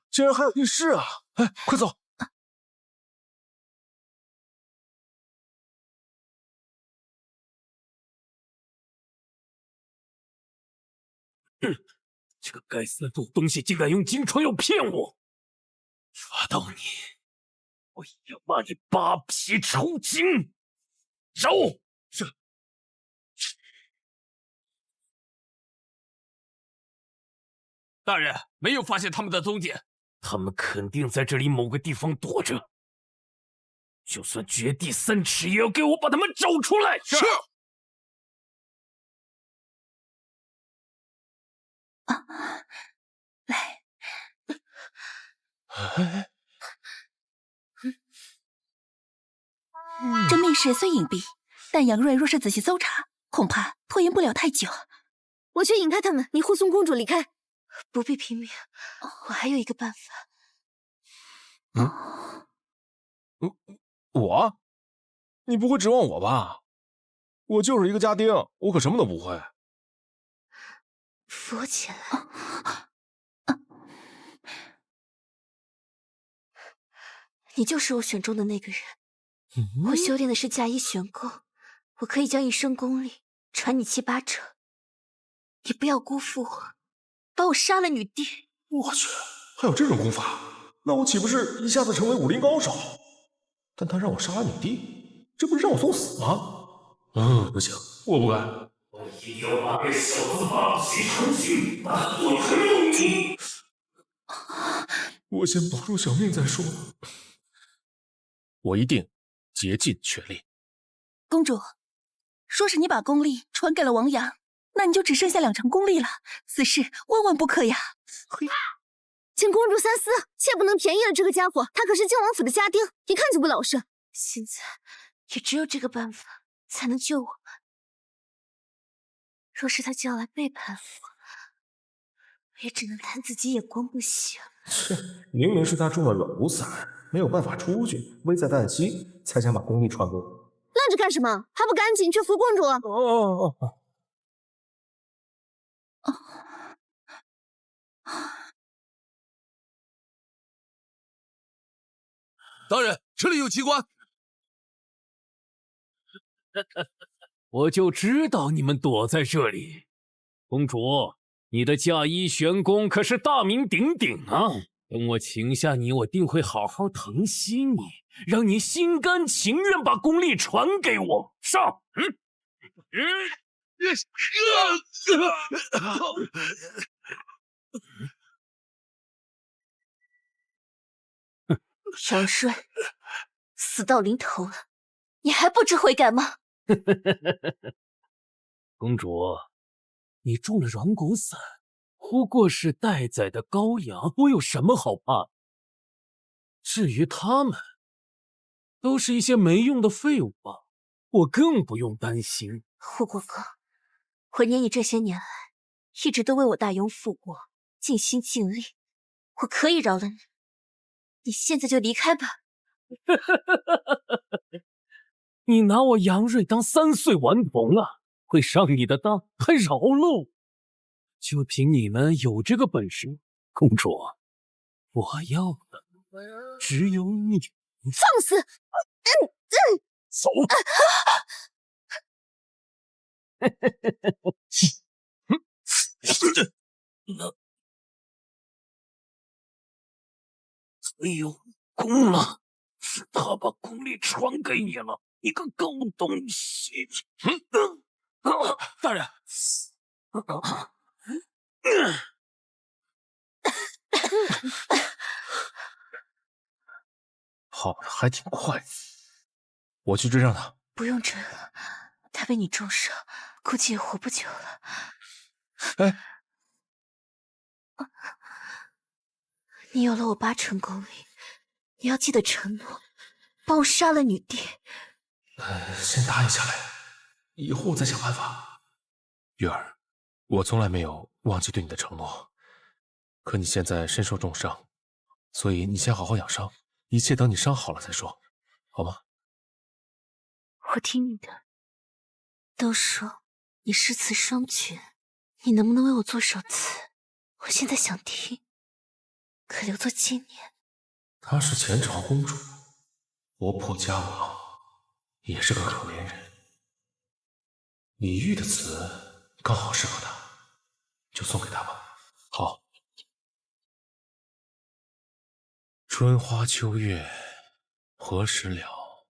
竟然还有密室啊！哎，快走！这个该死的毒东西竟敢用金疮药骗我！抓到你，我也要把你扒皮抽筋！走！是。大人，没有发现他们的踪迹，他们肯定在这里某个地方躲着。就算掘地3尺，也要给我把他们找出来！是。来。这密室虽隐蔽，但杨瑞若是仔细搜查，恐怕拖延不了太久。我去引开他们，你护送公主离开。不必拼命，我还有一个办法。我？你不会指望我吧？我就是一个家丁，我可什么都不会。扶我起来。你就是我选中的那个人。我修炼的是嫁衣玄功，我可以将一身功力传你7、8成。你不要辜负我，把我杀了女帝。我去，还有这种功法？那我岂不是一下子成为武林高手？但他让我杀了女帝，这不是让我送死吗？不行，我不干。我一定要把这小子绑起成刑，把他做成肉泥。我先保住小命再说。我一定竭尽全力。公主，说是你把功力传给了王阳，那你就只剩下2成功力了，此事万万不可呀！请公主三思，切不能便宜了这个家伙，他可是靖王府的家丁，一看就不老实。现在也只有这个办法才能救我们。若是他将来背叛我，也只能叹自己眼光不行。切，明明是他中了软骨散，没有办法出去，危在旦夕，才想把功力传给我。愣着干什么？还不赶紧去扶公主！大人，这里有机关。我就知道你们躲在这里。公主，你的嫁衣玄功可是大名鼎鼎啊！等我擒下你，我定会好好疼惜你，让你心甘情愿把功力传给我。上！杨瑞，死到临头了，你还不知悔改吗？公主，你中了软骨散，不过是待宰的羔羊，我有什么好怕的？至于他们，都是一些没用的废物吧，我更不用担心。护国公，我念你这些年来一直都为我大庸复国尽心尽力，我可以饶了你。你现在就离开吧。你拿我杨瑞当3岁顽童啊？会上你的当还饶了我？就凭你们有这个本事，公主，我要的只有你。放肆！走！没有功了，是他把功力传给你了，你个狗东西！大人，好的还挺快，我去追上他。不用追了，他被你重伤，估计也活不久了。哎，你有了我8成功力，你要记得承诺，帮我杀了女帝。先答应下来，以后再想办法。月儿，我从来没有忘记对你的承诺，可你现在身受重伤，所以你先好好养伤，一切等你伤好了再说，好吗？我听你的。都说你诗词双绝，你能不能为我做首词？我现在想听，可留作纪念。她是前朝公主，国破家亡，也是个可怜人。李煜的词刚好适合她，就送给她吧。好。春花秋月何时了？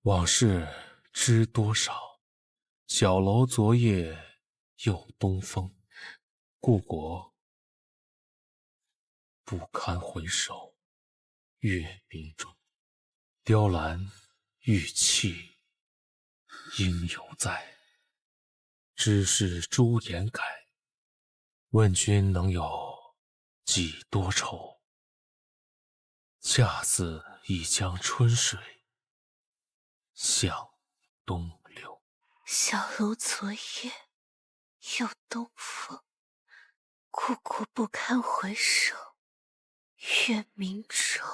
往事知多少？小楼昨夜又东风，故国不堪回首月明中。雕栏玉砌应犹在，只是朱颜改，问君能有几多愁？恰似一江春水向东流。小楼昨夜又东风，故国不堪回首月明中。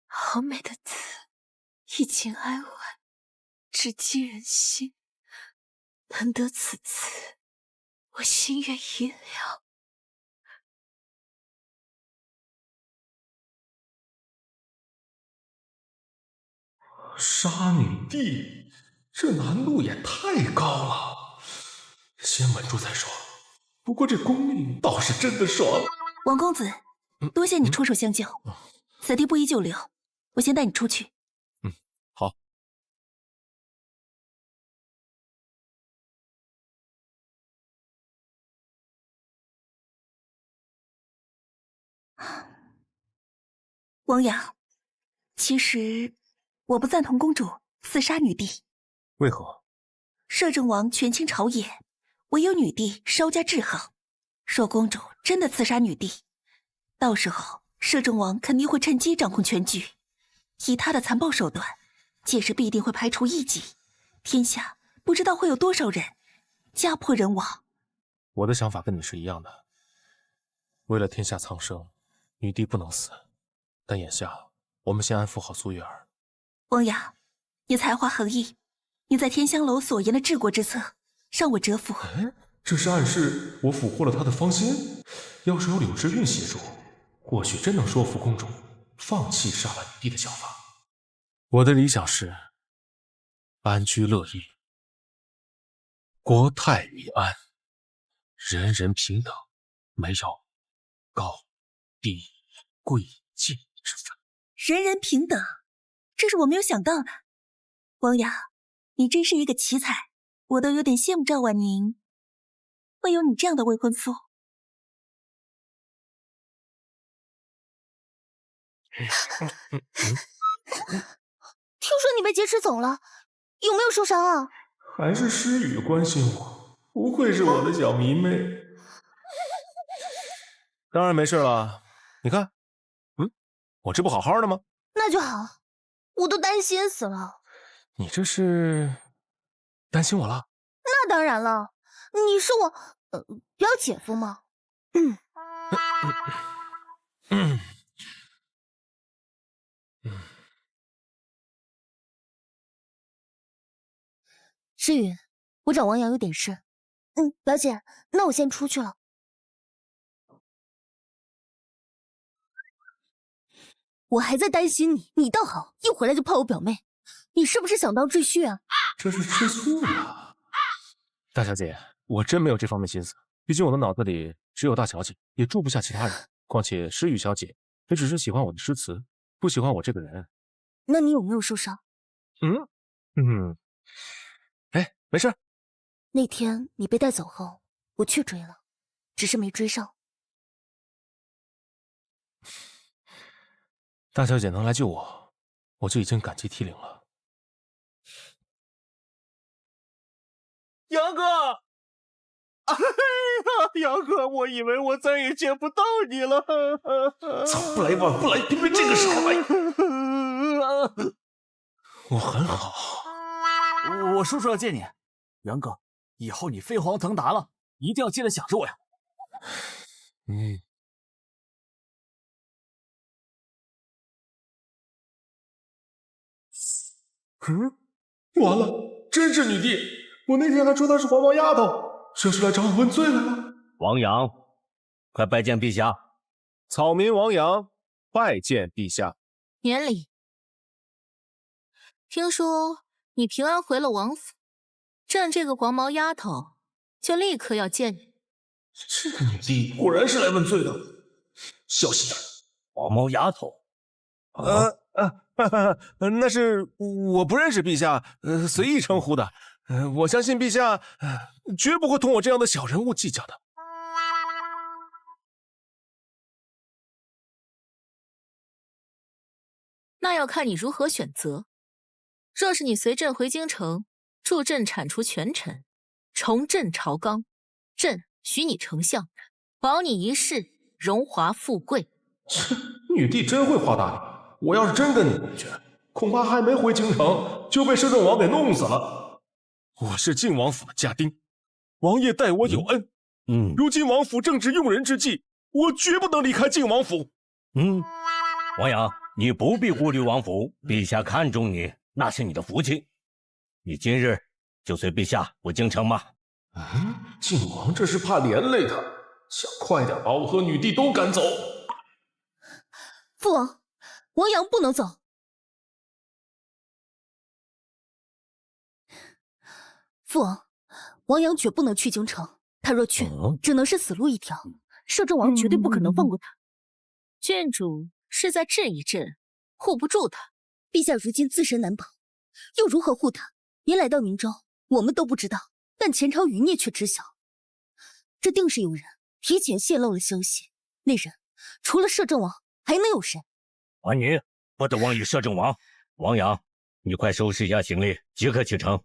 好美的词，意境哀婉，直击人心。能得此词，我心愿已了。杀女帝，这难度也太高了。先稳住再说。不过这功力倒是真的爽。王公子，多谢你出手相救，此地不宜久留，我先带你出去。好。王阳，其实我不赞同公主刺杀女帝。为何？摄政王权倾朝野，唯有女帝稍加制衡。若公主真的刺杀女帝，到时候摄政王肯定会趁机掌控全局。以他的残暴手段，届时必定会排除异己，天下不知道会有多少人家破人亡。我的想法跟你是一样的。为了天下苍生，女帝不能死。但眼下，我们先安抚好苏月儿。王阳，你才华横溢，你在天香楼所言的治国之策，让我折服。这是暗示我俘获了他的芳心。要是有柳之韵协助，或许真能说服公主放弃杀了女帝的想法。我的理想是安居乐业，国泰民安，人人平等，没有高低贵贱之分。人人平等，这是我没有想到的。王阳，你真是一个奇才，我都有点羡慕赵婉宁会有你这样的未婚夫。听说你被劫持走了，有没有受伤啊？还是诗雨关心我，不愧是我的小迷妹。当然没事了，你看，我这不好好的吗？那就好，我都担心死了。你这是担心我了？那当然了，你是我表姐夫吗？诗雨，我找王阳有点事。表姐，那我先出去了。我还在担心你，你倒好，一回来就泡我表妹，你是不是想当赘婿啊？这是吃醋了。大小姐，我真没有这方面心思，毕竟我的脑子里只有大小姐，也住不下其他人。况且诗雨小姐也只是喜欢我的诗词，不喜欢我这个人。那你有没有受伤？哎，没事。那天你被带走后，我去追了，只是没追上。大小姐能来救我，我就已经感激涕零了。杨哥，哎呀，杨哥，我以为我再也见不到你了。早不来晚不来，偏偏这个时候来。我很好。我叔叔要见你，杨哥，以后你飞黄腾达了，一定要记得想着我呀。完了，真是女帝！我那天还说她是黄毛丫头，这是来找我问罪来了。王阳，快拜见陛下。草民王阳拜见陛下。免礼。听说你平安回了王府，朕这个黄毛丫头就立刻要见你。这个女帝果然是来问罪的，小心点。黄毛丫头。那是我不认识陛下，随意称呼的。我相信陛下绝不会同我这样的小人物计较的。那要看你如何选择。若是你随朕回京城，助朕铲除权臣，重振朝纲，朕许你丞相，保你一世荣华富贵。切，女帝真会画大饼。我要是真跟你回去，恐怕还没回京城就被摄政王给弄死了。我是晋王府的家丁，王爷待我有恩。如今王府正值用人之际，我绝不能离开晋王府。王阳，你不必顾虑王府，陛下看重你，那是你的福气。你今日就随陛下回京城吗？晋王这是怕连累他，想快点把我和女帝都赶走。父王，王阳不能走。父王，王阳绝不能去京城，他若去，只能是死路一条。摄政王绝对不可能放过他。郡主是在治一治，护不住他。陛下如今自身难保，又如何护他？您来到明州，我们都不知道，但前朝余孽却知晓。这定是有人提前泄露了消息。那人除了摄政王，还能有谁？婉女，不得妄议摄政王。王阳，你快收拾一下行李，即刻启程。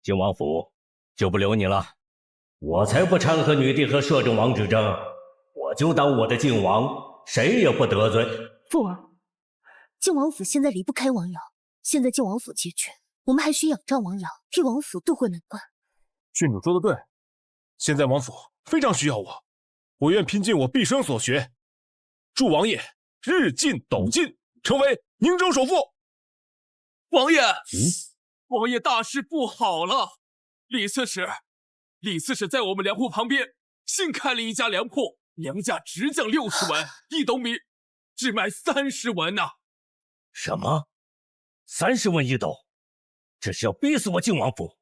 晋王府就不留你了。我才不掺和女帝和摄政王之争，我就当我的晋王，谁也不得罪。父王，晋王府现在离不开王瑶，现在晋王府拮据，我们还需仰仗王瑶替王府渡过难关。郡主说的对，现在王府非常需要我，我愿拼尽我毕生所学，助王爷日进斗进，成为宁州首富。王爷，王爷大事不好了！李刺史在我们粮铺旁边新开了一家粮铺，粮价直降60文，1斗米只卖30文呐！什么？30文1斗？这是要逼死我晋王府！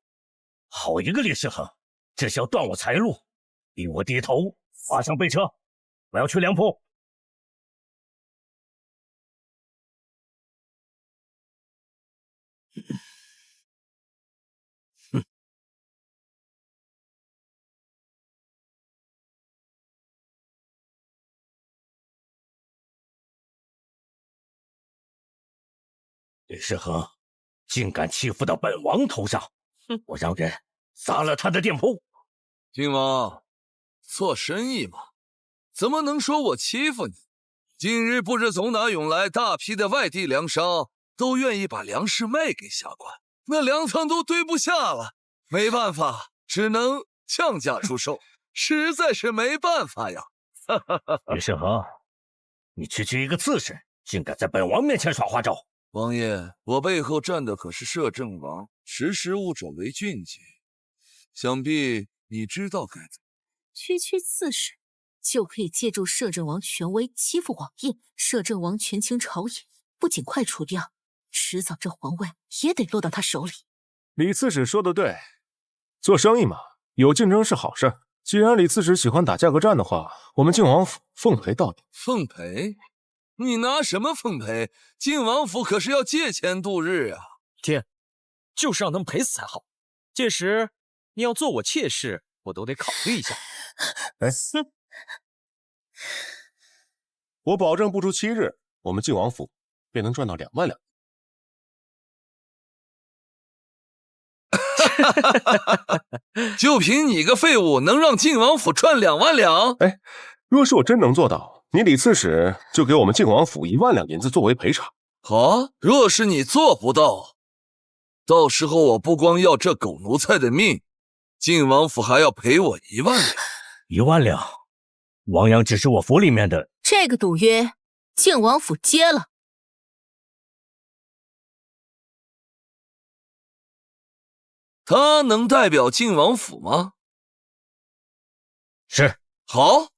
好一个李世恒，这是要断我财路，逼我低头！马上备车，我要去粮铺。李世恒竟敢欺负到本王头上，我让人砸了他的店铺。晋王，做生意嘛，怎么能说我欺负你？近日不知从哪涌来大批的外地粮商，都愿意把粮食卖给下官，那粮仓都堆不下了，没办法，只能降价出售，实在是没办法呀。李世恒，你区区一个刺史，竟敢在本王面前耍花招！王爷，我背后站的可是摄政王，识时务者为俊杰，想必你知道该怎么。区区刺史就可以借助摄政王权威欺负王爷，摄政王权倾朝野，不尽快除掉，迟早这皇位也得落到他手里。李刺史说的对，做生意嘛，有竞争是好事。既然李刺史喜欢打价格战的话，我们晋王府奉陪到底。奉陪？你拿什么奉陪？晋王府可是要借钱度日啊！天，就是让他们赔死才好。届时你要做我妾室，我都得考虑一下。我保证不出7日，我们晋王府便能赚到2万两。就凭你个废物，能让晋王府赚2万两？若是我真能做到，你李刺史就给我们晋王府1万两银子作为赔偿。好，若是你做不到，到时候我不光要这狗奴才的命，晋王府还要赔我1万两。1万两，王阳只是我府里面的。这个赌约，晋王府接了。他能代表晋王府吗？是。好，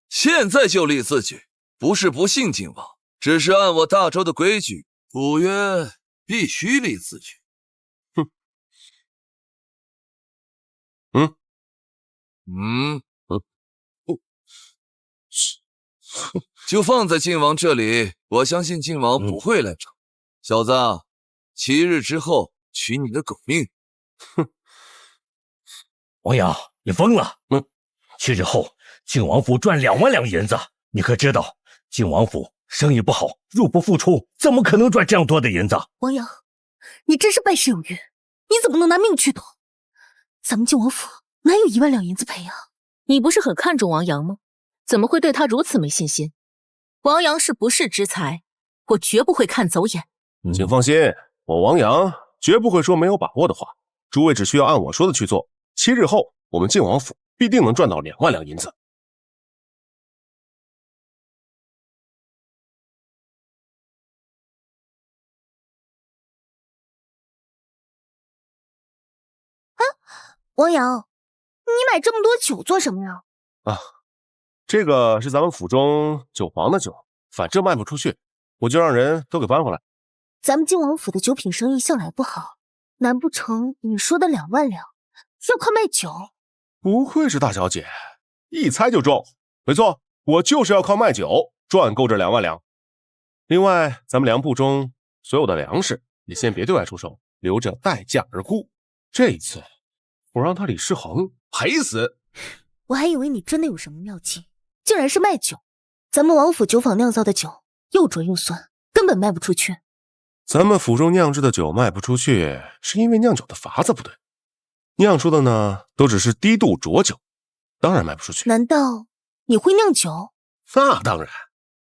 现在就立字据，不是不信晋王，只是按我大周的规矩，赌约必须立字据。就放在晋王这里，我相信晋王不会来找。小子，7日之后取你的狗命。王阳，你疯了！7日后，晋王府赚2万两银子，你可知道，晋王府生意不好，入不敷出，怎么可能赚这样多的银子？王阳，你真是败事有余，你怎么能拿命去赌？咱们晋王府哪有1万两银子赔啊？你不是很看重王阳吗？怎么会对他如此没信心？王阳是不世之才，我绝不会看走眼。请放心，我王阳绝不会说没有把握的话。诸位只需要按我说的去做，7日后我们晋王府必定能赚到2万两银子。王阳，你买这么多酒做什么呀？这个是咱们府中酒房的酒，反正卖不出去，我就让人都给搬回来。咱们晋王府的酒品生意向来不好，难不成你说的2万两要靠卖酒？不愧是大小姐，一猜就中。没错，我就是要靠卖酒赚够这2万两。另外，咱们粮铺中所有的粮食也先别对外出售，留着待价而沽。这一次我让他李世恒赔死。我还以为你真的有什么妙计，竟然是卖酒。咱们王府酒坊酿造的酒又浊又酸，根本卖不出去。咱们府中酿制的酒卖不出去，是因为酿酒的法子不对。酿出的呢，都只是低度浊酒，当然卖不出去。难道你会酿酒？那当然，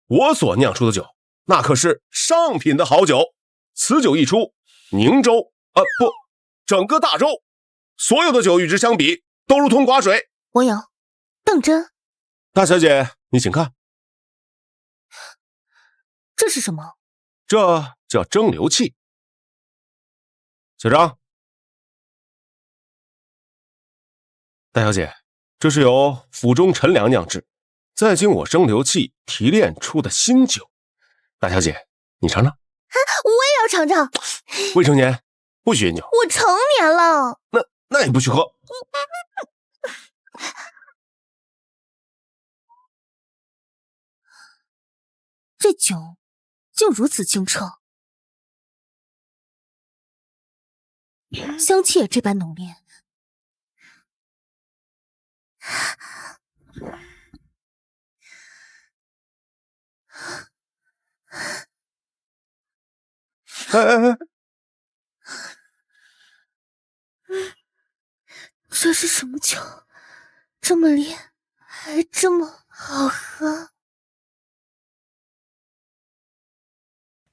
我所酿出的酒，那可是上品的好酒。此酒一出，宁州不，整个大州，所有的酒与之相比，都如同寡水。王阳，当真？大小姐，你请看，这是什么？这叫蒸馏器。小张，大小姐，这是由府中陈粮酿制，再经我蒸馏器提炼出的新酒。大小姐，你尝尝。我也要尝尝。未成年不许饮酒。我成年了。那也不许喝。这酒竟如此清澈，香气也这般浓烈。这是什么酒？这么烈，还这么好喝。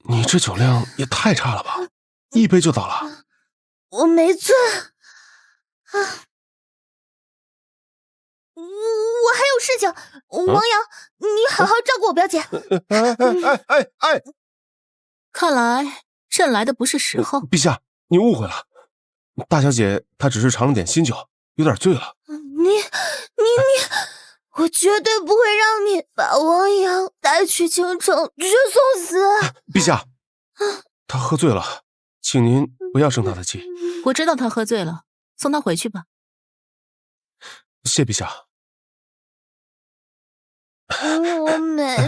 你这酒量也太差了吧，1杯就倒了。我没醉啊，我还有事情。王阳，你好好照顾我表姐。看来朕来的不是时候。陛下，你误会了，大小姐她只是尝了点新酒，有点醉了。你，我绝对不会让你把王阳带去京城去送死。陛下，他喝醉了，请您不要生他的气。我知道他喝醉了，送他回去吧。谢陛下。我没醉。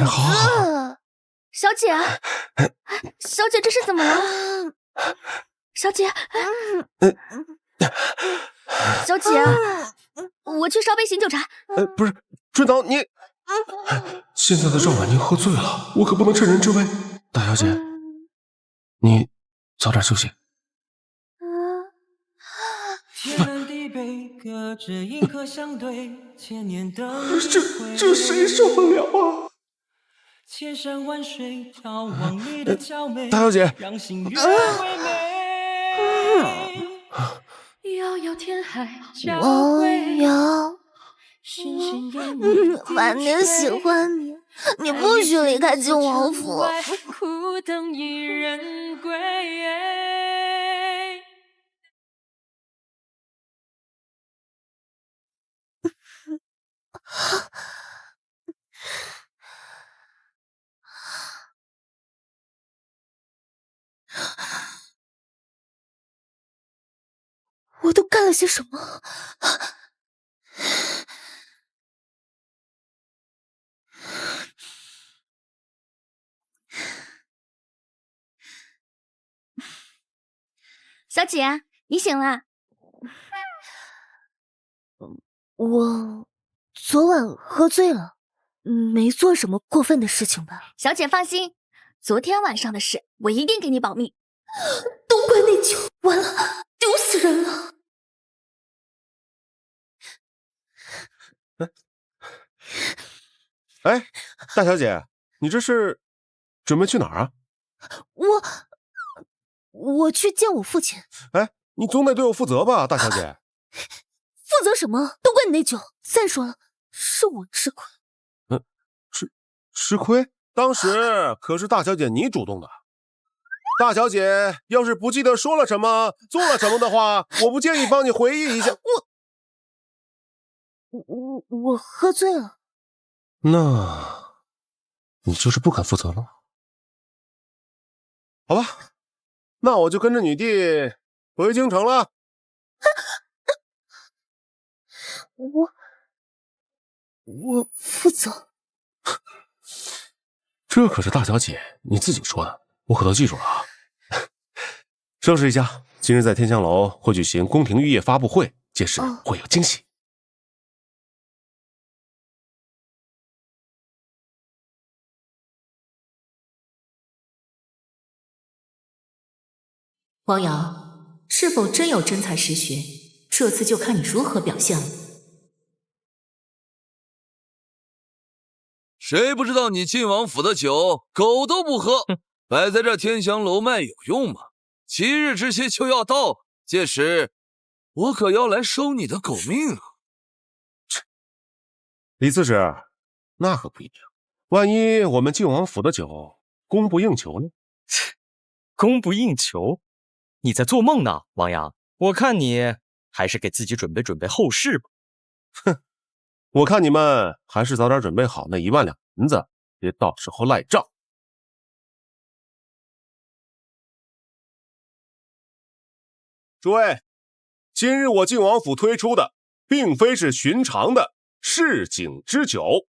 小姐，小姐这是怎么了？小姐，小姐，我去烧杯醒酒茶。不是，春堂，你现在的赵婉宁喝醉了，我可不能趁人之危。大小姐，你早点休息。这谁受得了啊？大小姐，王阳，婉宁喜欢你，你不许离开晋王府。我都干了些什么？小姐，你醒了。我昨晚喝醉了，没做什么过分的事情吧？小姐放心，昨天晚上的事我一定给你保密。都怪那酒，完了，丢死人了！哎，大小姐，你这是准备去哪儿啊？我去见我父亲。哎，你总得对我负责吧，大小姐。负责什么？都怪你那酒。再说了，是我吃亏。吃亏？当时可是大小姐你主动的。大小姐要是不记得说了什么、做了什么的话，我不介意帮你回忆一下。我喝醉了。那你就是不肯负责了？好吧，那我就跟着女帝回京城了。我负责。这可是大小姐你自己说的，我可都记住了啊。收拾一下，今日在天香楼会举行宫廷玉液发布会，届时会有惊喜。王阳，是否真有真才实学？这次就看你如何表现了。谁不知道你晋王府的酒狗都不喝，摆在这天香楼卖有用吗？7日之期就要到，届时我可要来收你的狗命啊！李刺史，那可不一定，万一我们晋王府的酒供不应求呢？供不应求？你在做梦呢，王阳！我看你还是给自己准备准备后事吧。哼，我看你们还是早点准备好那1万两银子，别到时候赖账。诸位，今日我晋王府推出的，并非是寻常的市井之酒。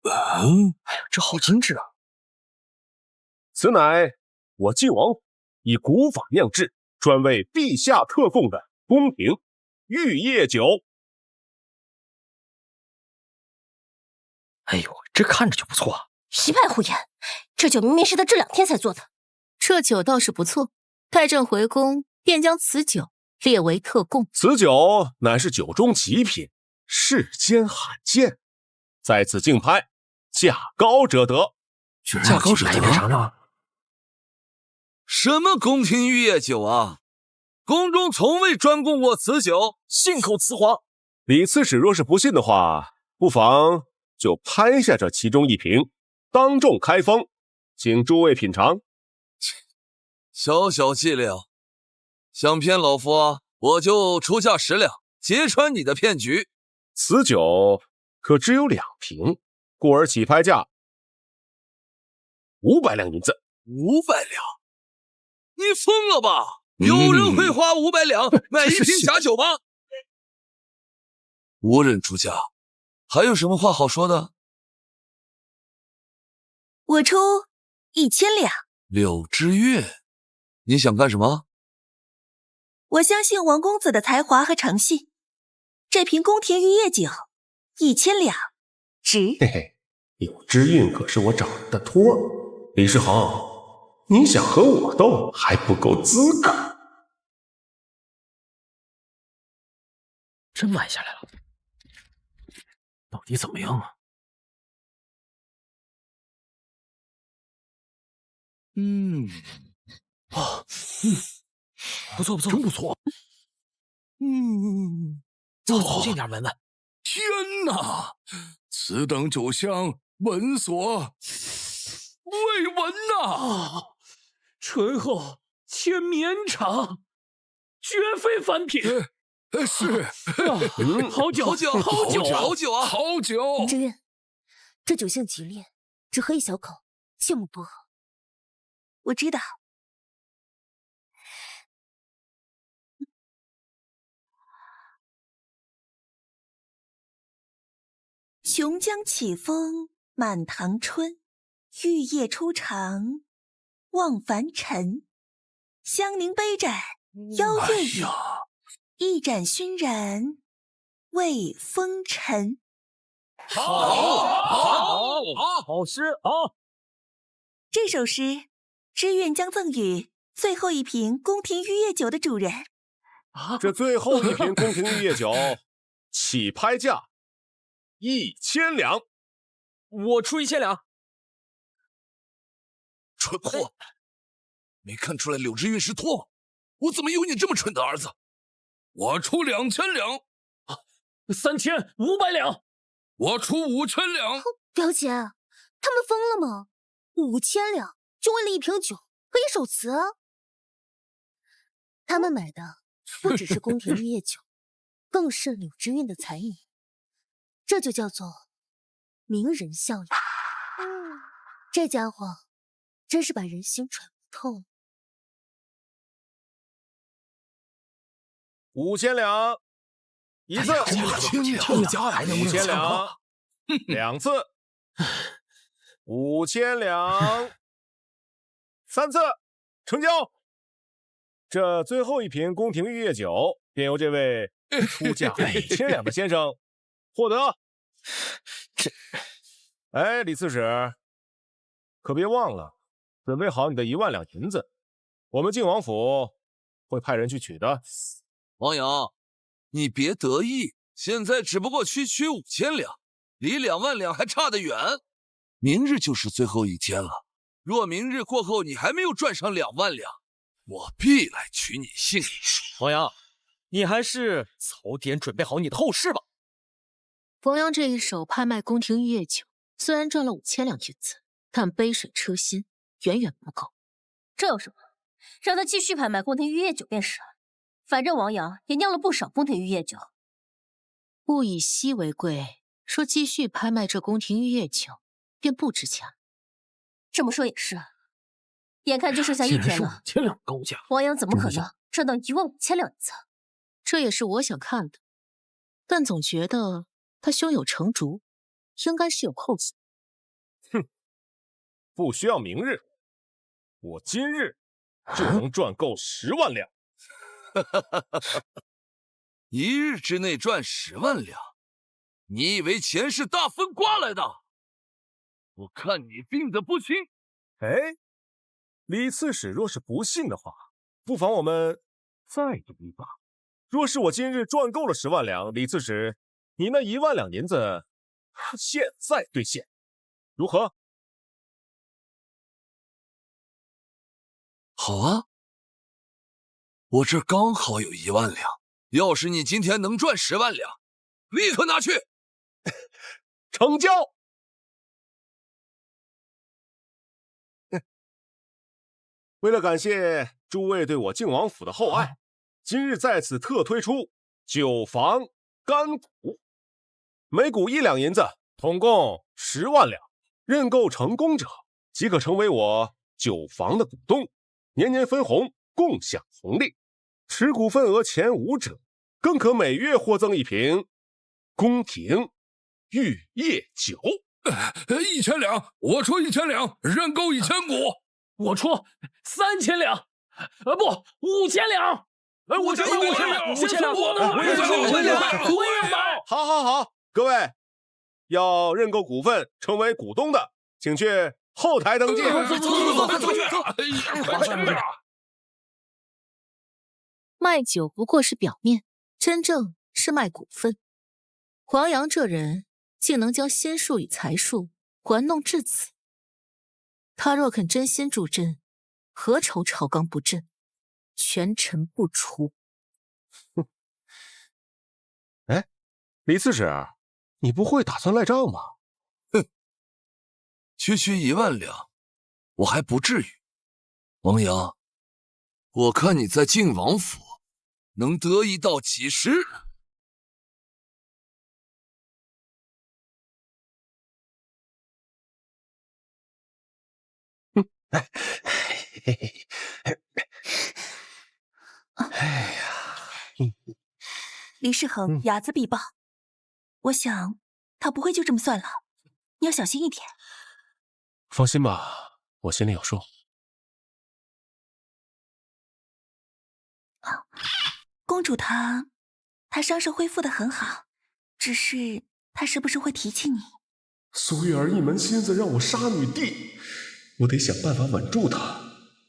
哎呀，这好精致啊！此乃我晋王府以古法酿制，专为陛下特供的宫廷玉液酒。哎呦，这看着就不错啊！一派胡言，这酒明明是他这2天才做的。这酒倒是不错，待朕回宫便将此酒列为特供。此酒乃是酒中极品，世间罕见，在此竞拍，价高者得。价高者得，尝尝。什么宫廷玉液酒啊？宫中从未专供过此酒，信口雌黄。李刺史若是不信的话，不妨就拍下这其中1瓶，当众开封，请诸位品尝。小小伎俩，想骗老夫啊，我就出价10两，揭穿你的骗局。此酒可只有2瓶，故而起拍价500两银子。500两？你疯了吧？有人会花500两买1瓶假酒吗？无人出价，还有什么话好说的？我出1000两。柳之月，你想干什么？我相信王公子的才华和诚信，这瓶宫廷玉液酒1000两值。嘿嘿，柳之韵可是我找人的托儿，李世恒，你想和我斗还不够资格。真买下来了，到底怎么样啊？不错不错，真不错。再凑近点闻闻。天哪，此等酒香，闻所未闻呐！醇厚且绵长，绝非凡品。是，好酒，好酒，好酒，好酒啊！好酒。林之韵，这酒性极烈，只喝1小口，切莫多喝。我知道。琼浆起风满堂春，玉液初尝望凡尘。香凝杯盏邀月语，一盏熏然慰风尘。好诗啊！这首诗，知韵将赠予最后1瓶宫廷玉液酒的主人。这最后1瓶宫廷玉液酒，起拍价1000两。我出1000两。蠢货，没看出来柳之韵是托？我怎么有你这么蠢的儿子？我出2000两。3500两。我出5000两。表姐，他们疯了吗？5000两就为了一瓶酒，可以手瓷啊！他们买的不只是宫廷玉液酒，更是柳之韵的才女，这就叫做名人效应。这家伙真是把人心揣不透。5000两一次，5000两2次，5000两3次，成交。这最后一瓶宫廷玉液酒，便由这位出价5000两的先生获得。哎，李刺史，可别忘了准备好你的1万两银子，我们晋王府会派人去取的。王阳，你别得意，现在只不过区区5000两，离2万两还差得远。明日就是最后一天了，若明日过后你还没有赚上2万两，我必来取你性命。王阳，你还是早点准备好你的后事吧。王阳这一手拍卖宫廷玉液酒，虽然赚了5000两银子，但杯水车薪，远远不够。这有什么？让他继续拍卖宫廷玉液酒便是了。反正王阳也酿了不少宫廷玉液酒。物以稀为贵，说继续拍卖这宫廷玉液酒，便不值钱。这么说也是，眼看就剩下1天了，5000两高价，王阳怎么可能赚到15000两银子？这也是我想看的，但总觉得他胸有成竹，应该是有后手。哼，不需要明日，我今日就能赚够10万两。1日之内赚10万两，你以为钱是大风刮来的？我看你病得不轻。哎，李刺史若是不信的话，不妨我们再赌一把。若是我今日赚够了10万两，李刺史，你那1万两银子现在兑现，如何？好啊，我这刚好有1万两，要是你今天能赚10万两，立刻拿去。成交。为了感谢诸位对我晋王府的厚爱，今日在此特推出酒坊干股，每股1两银子，统共10万两。认购成功者即可成为我酒坊的股东，年年分红，共享红利。持股份额前5者，更可每月获赠1瓶宫廷玉液酒。1000两，我出1000两，认购1000股。我出3000两，不，5000两。我5000两，5000两，我也5000两，我也买。好，各位要认购股份成为股东的，请去后台登记。卖酒不过是表面，真正是卖股份。黄阳这人竟能将仙术与财术玩弄至此，他若肯真心助阵，何愁朝纲不正，权臣不除？哎，李刺史，你不会打算赖账吗？哼，区区1万两，我还不至于。王阳，我看你在晋王府能得意到几时？哎呀，李世恒睚眦必报，我想他不会就这么算了，你要小心一点。放心吧，我心里有数。公主她伤势恢复得很好，只是她时不时会提起你。苏月儿一门心思让我杀女帝，我得想办法稳住她，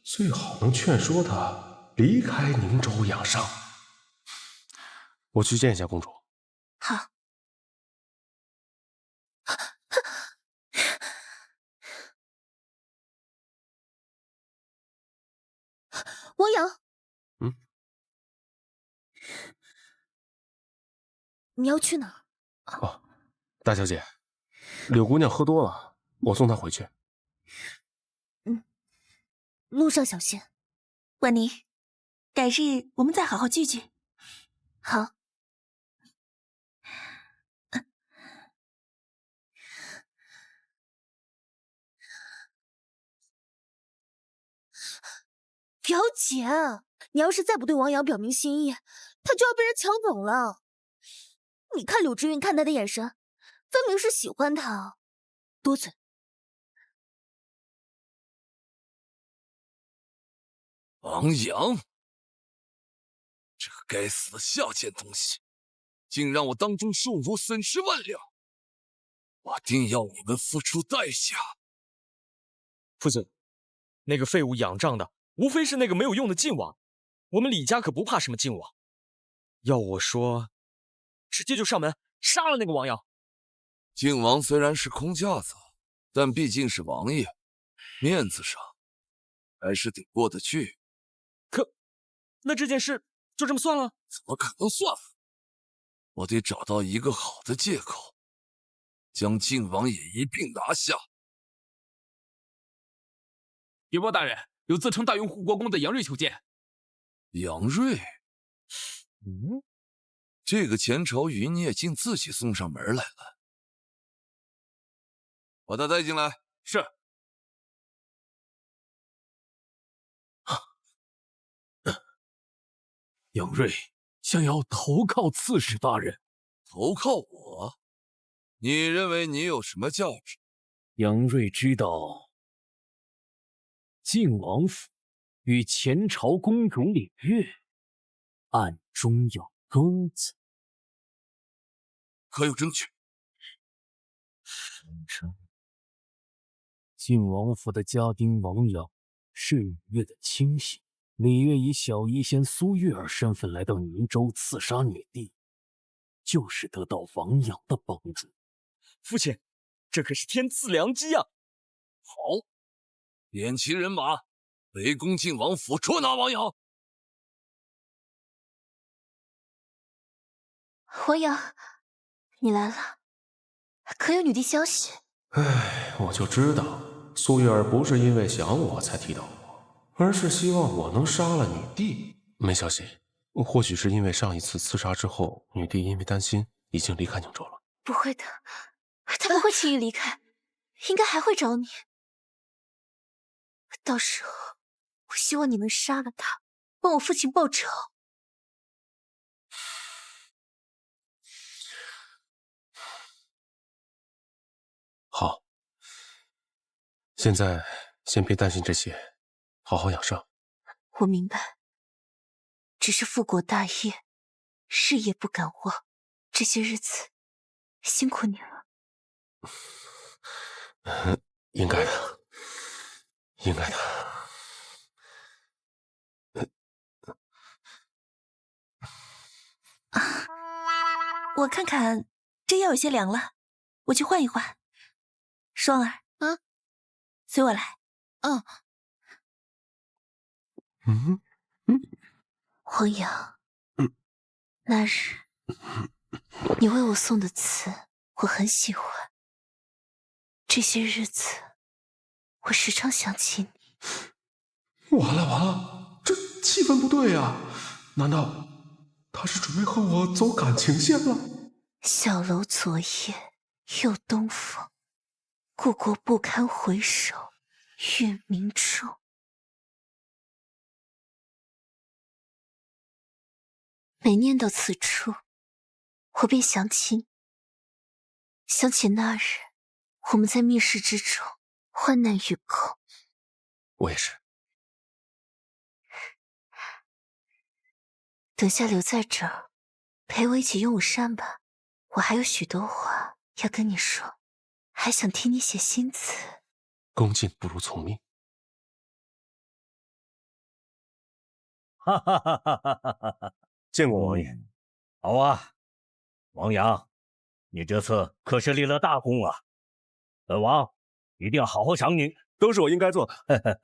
最好能劝说她离开宁州养伤。我去见一下公主。好。王阳，你要去哪儿？哦，大小姐，柳姑娘喝多了，我送她回去。路上小心。婉宁，改日我们再好好聚聚。好。表姐，你要是再不对王阳表明心意，他就要被人抢走了。你看柳之韵看他的眼神，分明是喜欢他。多嘴。王阳，这个该死的下贱东西，竟让我当众受辱，损失万两，我定要你们付出代价。父亲，那个废物仰仗的无非是那个没有用的晋王，我们李家可不怕什么晋王。要我说，直接就上门杀了那个王阳。晋王虽然是空架子，但毕竟是王爷，面子上还是得过得去。那这件事就这么算了？怎么可能算了？我得找到一个好的借口，将晋王也一并拿下。禀报大人，有自称大用护国公的杨锐求见。杨锐？这个前朝余孽竟自己送上门来了。把他带进来。是。杨锐想要投靠刺史大人。投靠我？你认为你有什么价值？杨锐知道晋王府与前朝公主李月暗中有钩子。可有证据？声称晋王府的家丁王阳是李月的亲信，李月以小医仙苏月儿身份来到宁州刺杀女帝，就是得到王阳的帮助。父亲，这可是天赐良机啊！好，点齐人马，围攻晋王府，捉拿王阳。王阳，你来了，可有女帝消息？唉，我就知道苏月儿不是因为想我才提到我，而是希望我能杀了女帝。没消息，或许是因为上一次刺杀之后，女帝因为担心已经离开宁州了。不会的，她不会轻易离开，应该还会找你。到时候，我希望你能杀了她，帮我父亲报仇。好，现在先别担心这些，好好养伤。我明白，只是复国大业，事业不敢忘，这些日子辛苦你了。应该的，应该的。我看看这药有些凉了，我去换一换。双儿，随我来。王阳，那日你为我送的词，我很喜欢。这些日子，我时常想起你。完了完了，这气氛不对啊！难道他是准备和我走感情线了？小楼昨夜又东风，故国不堪回首月明中。每念到此处，我便想起你，想起那日我们在密室之中患难与共。我也是。等下留在这儿，陪我一起用武扇吧。我还有许多话要跟你说，还想听你写新词。恭敬不如从命。哈哈哈哈哈哈！见过王爷。好啊，王阳，你这次可是立了大功啊！本王一定要好好赏你。都是我应该做的。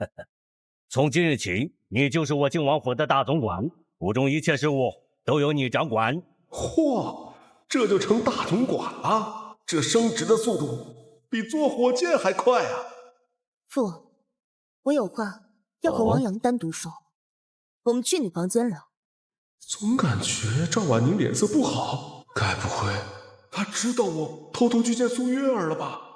从今日起，你就是我靖王府的大总管，府中一切事务都由你掌管。嚯，这就成大总管了，这升职的速度比坐火箭还快啊！父，我有话要和王阳单独说，我们去你房间聊。总感觉赵婉宁脸色不好，该不会她知道我偷偷去见苏月儿了吧？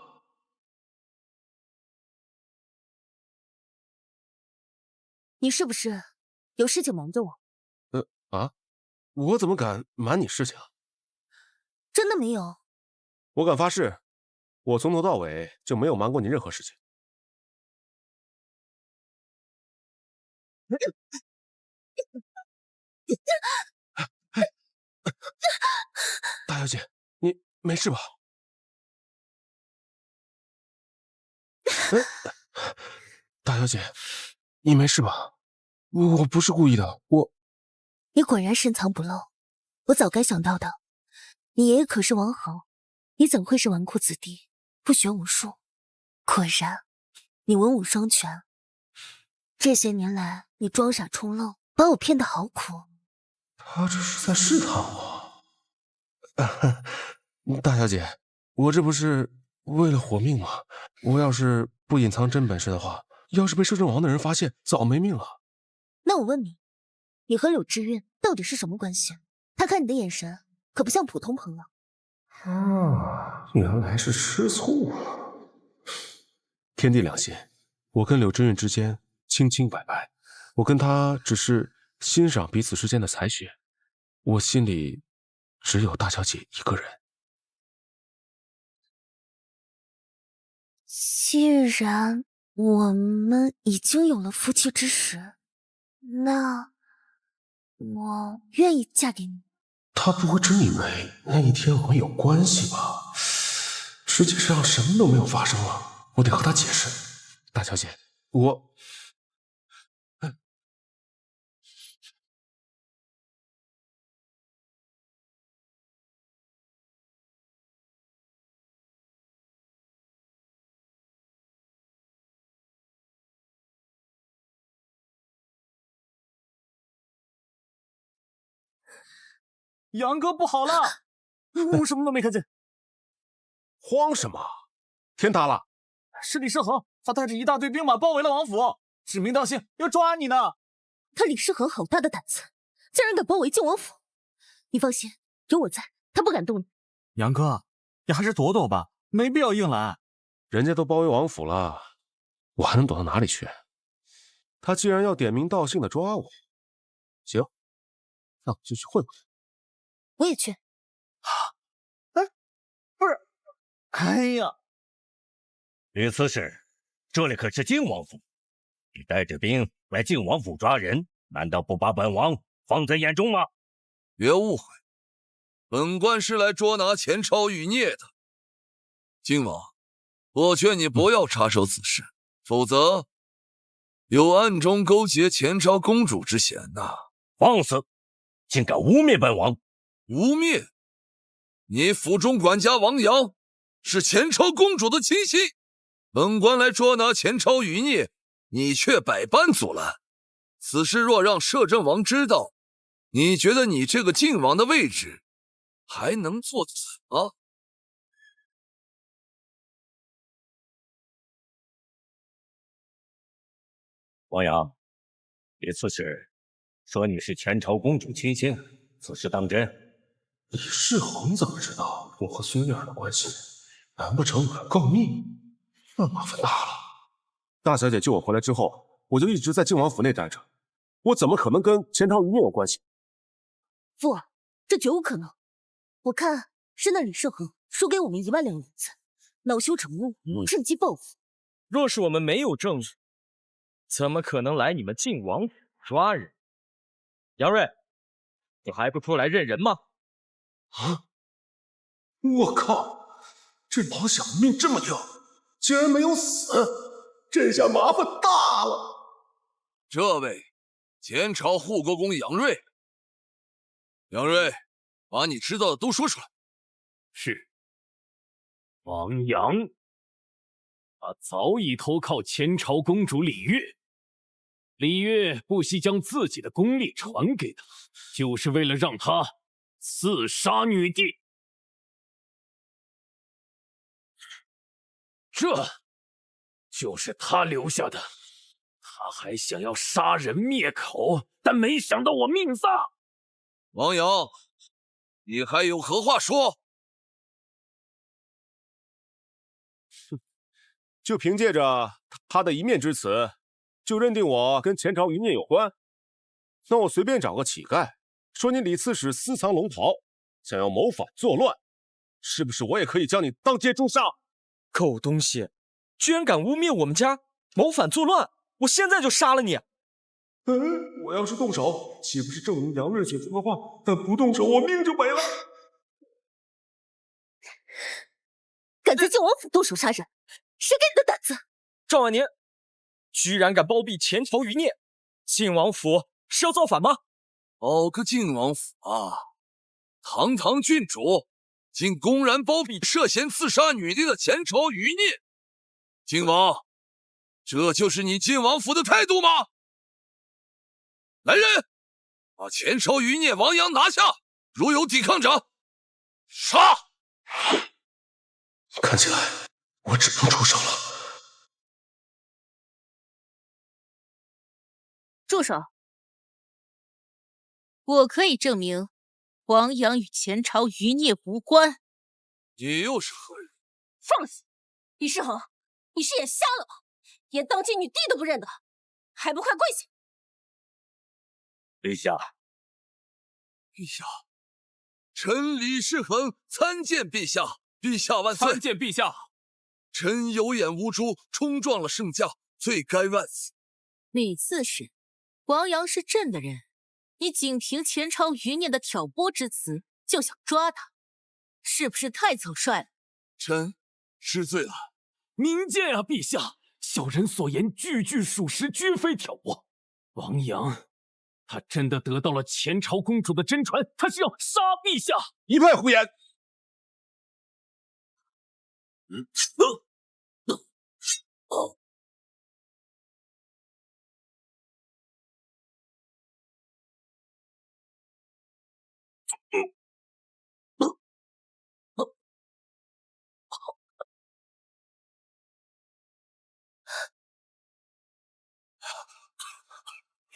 你是不是有事情瞒着我？我怎么敢瞒你事情？真的没有？我敢发誓，我从头到尾就没有瞒过你任何事情。大小姐，你没事吧？大小姐，你没事吧？我不是故意的，你果然深藏不露，我早该想到的。你爷爷可是王侯，你怎会是纨绔子弟，不学无术？果然，你文武双全。这些年来，你装傻充愣，把我骗得好苦。他这是在试探我。大小姐，我这不是为了活命吗？我要是不隐藏真本事的话，要是被摄政王的人发现，早没命了。那我问你，你和柳知韵到底是什么关系？他看你的眼神可不像普通朋友。原来是吃醋了。天地良心，我跟柳知韵之间清清白白，我跟她只是欣赏彼此之间的才学，我心里只有大小姐一个人。既然我们已经有了夫妻之实，那我愿意嫁给你。他不会真以为那一天我们有关系吧？实际上什么都没有发生了，我得和他解释。大小姐，我……杨哥不好了，我什么都没看见。慌什么？天塌了！是李世恒，他带着一大队兵马包围了王府，指名道姓要抓你呢。他李世恒好大的胆子，竟然敢包围靖王府！你放心，有我在，他不敢动你。杨哥，你还是躲躲吧，没必要硬来。人家都包围王府了，我还能躲到哪里去？他既然要点名道姓的抓我，行，那我就去会会。我也去。不是，哎呀，吕刺史，这里可是靖王府，你带着兵来靖王府抓人，难道不把本王放在眼中吗？别误会，本官是来捉拿前朝余孽的。靖王，我劝你不要插手此事，否则有暗中勾结前朝公主之嫌呐！放肆！竟敢污蔑本王！污蔑？你府中管家王阳是前朝公主的亲信，本官来捉拿前朝余孽，你却百般阻拦。此事若让摄政王知道，你觉得你这个靖王的位置还能坐子吗？王阳，李刺史说你是前朝公主亲信，此事当真？李世恒怎么知道我和孙月儿的关系？难不成我要告密？那麻烦大了。大小姐救我回来之后，我就一直在靖王府内待着，我怎么可能跟前朝余孽有关系？父儿，这绝无可能。我看是那李世恒输给我们1万两银子，恼羞成怒，趁机报复。若是我们没有证据，怎么可能来你们靖王府抓人？杨瑞，你还不出来认人吗？啊！我靠，这老小子命这么硬，竟然没有死，这下麻烦大了。这位前朝护国公杨瑞，杨瑞，把你知道的都说出来，是王阳，他早已投靠前朝公主李月。李月不惜将自己的功力传给他，就是为了让他刺杀女帝。这就是他留下的。他还想要杀人灭口，但没想到我命丧。王阳，你还有何话说？就凭借着他的一面之词，就认定我跟前朝余孽有关？那我随便找个乞丐，说你李刺史私藏龙袍，想要谋反作乱，是不是我也可以将你当街诛杀？狗东西，居然敢污蔑我们家，谋反作乱！我现在就杀了你！我要是动手，岂不是证明杨瑞姐说的话？但不动手，我命就没了。敢在靖王府动手杀人，谁给你的胆子？赵万年，居然敢包庇前朝余孽，靖王府是要造反吗？包个靖王府啊！堂堂郡主，竟公然包庇涉嫌刺杀女帝的前朝余孽！靖王，这就是你靖王府的态度吗？来人，把前朝余孽王阳拿下！如有抵抗者，杀！看起来我只能出手了。住手！我可以证明王阳与前朝余孽无关。你又是何人？放肆！李世恒，你是眼瞎了吗？连当今女帝都不认得，还不快跪下！陛下，陛下，臣李世恒参见陛下，陛下万岁！参见陛下！臣有眼无珠，冲撞了圣驾，罪该万死。李刺史，王阳是朕的人，你仅凭前朝余孽的挑拨之词就想抓他，是不是太草率了？臣失罪了。明鉴啊，陛下，小人所言句句属实，绝非挑拨。王阳，他真的得到了前朝公主的真传，他是要杀陛下！一派胡言！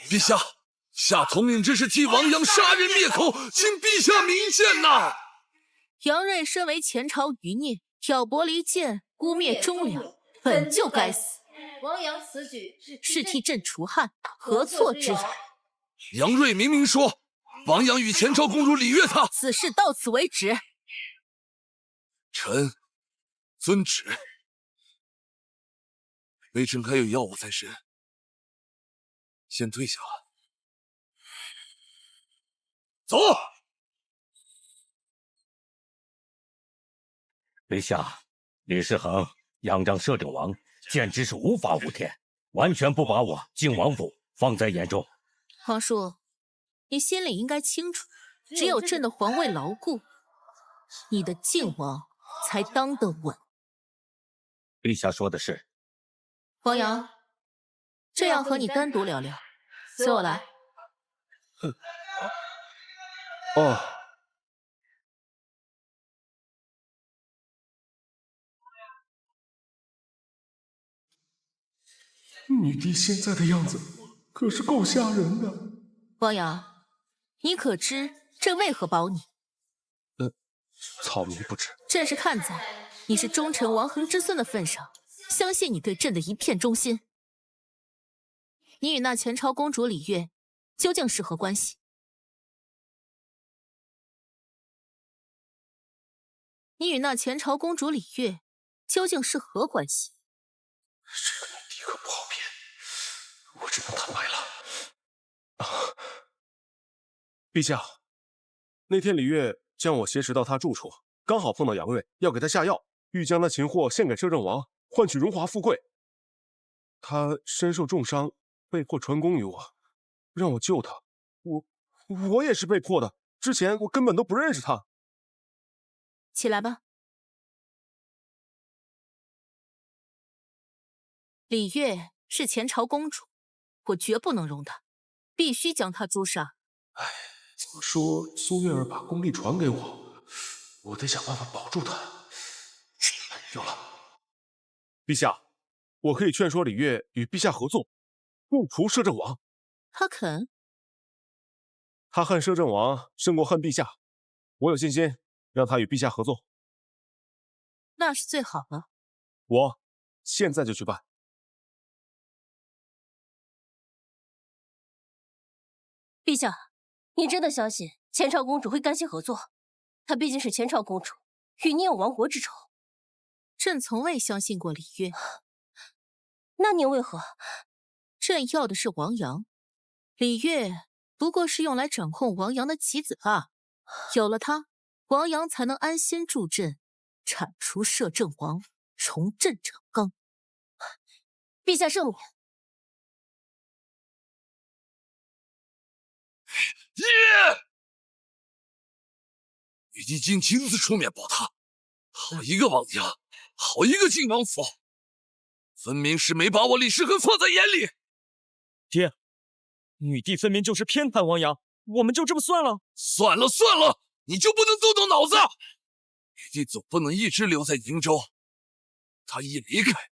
陛下，下统领之事替王阳杀人灭口，请陛下明鉴呐！杨锐身为前朝余孽，挑拨离间，污蔑忠良，本就该死。王阳此举是替朕除汉，何错之有？杨锐明明说，王阳与前朝公主李月他，此事到此为止。臣遵旨。微臣还有要务在身，先退下。走。陛下，李世恒仰仗摄政王，简直是无法无天，完全不把我靖王府放在眼中。皇叔，你心里应该清楚，只有朕的皇位牢固，你的靖王才当得稳。陛下说的是。王阳，朕要和你单独聊聊，随我来。哦。女帝现在的样子可是够吓人的。王阳，你可知朕为何保你？草民不知。朕是看在你是忠臣王恒之孙的份上，相信你对朕的一片忠心。你与那前朝公主李月究竟是何关系？你与那前朝公主李月究竟是何关系？这个女帝可不好骗，我只能坦白了。陛下，那天李月将我挟持到他住处，刚好碰到杨锐，要给他下药，欲将那擒获献给摄政王，换取荣华富贵。他身受重伤，被迫传功于我，让我救他。我也是被迫的，之前我根本都不认识他。起来吧。李月是前朝公主，我绝不能容她，必须将她诛杀。怎么说苏月儿把功力传给我，我得想办法保住她。有了，陛下，我可以劝说李月与陛下合作，共除摄政王。他肯？他恨摄政王胜过恨陛下，我有信心让他与陛下合作。那是最好了。我现在就去办。陛下，你真的相信前朝公主会甘心合作？她毕竟是前朝公主，与你有亡国之仇。朕从未相信过李月。那你为何？朕要的是王阳，李月不过是用来掌控王阳的棋子罢。有了他，王阳才能安心助阵，铲除摄政王，重振长纲。陛下圣明。女帝竟亲自出面保他，好一个王阳，好一个靖王府，分明是没把我李世恒放在眼里。爹，女帝分明就是偏袒王阳，我们就这么算了？算了，你就不能动动脑子？女帝总不能一直留在瀛州，她一离开，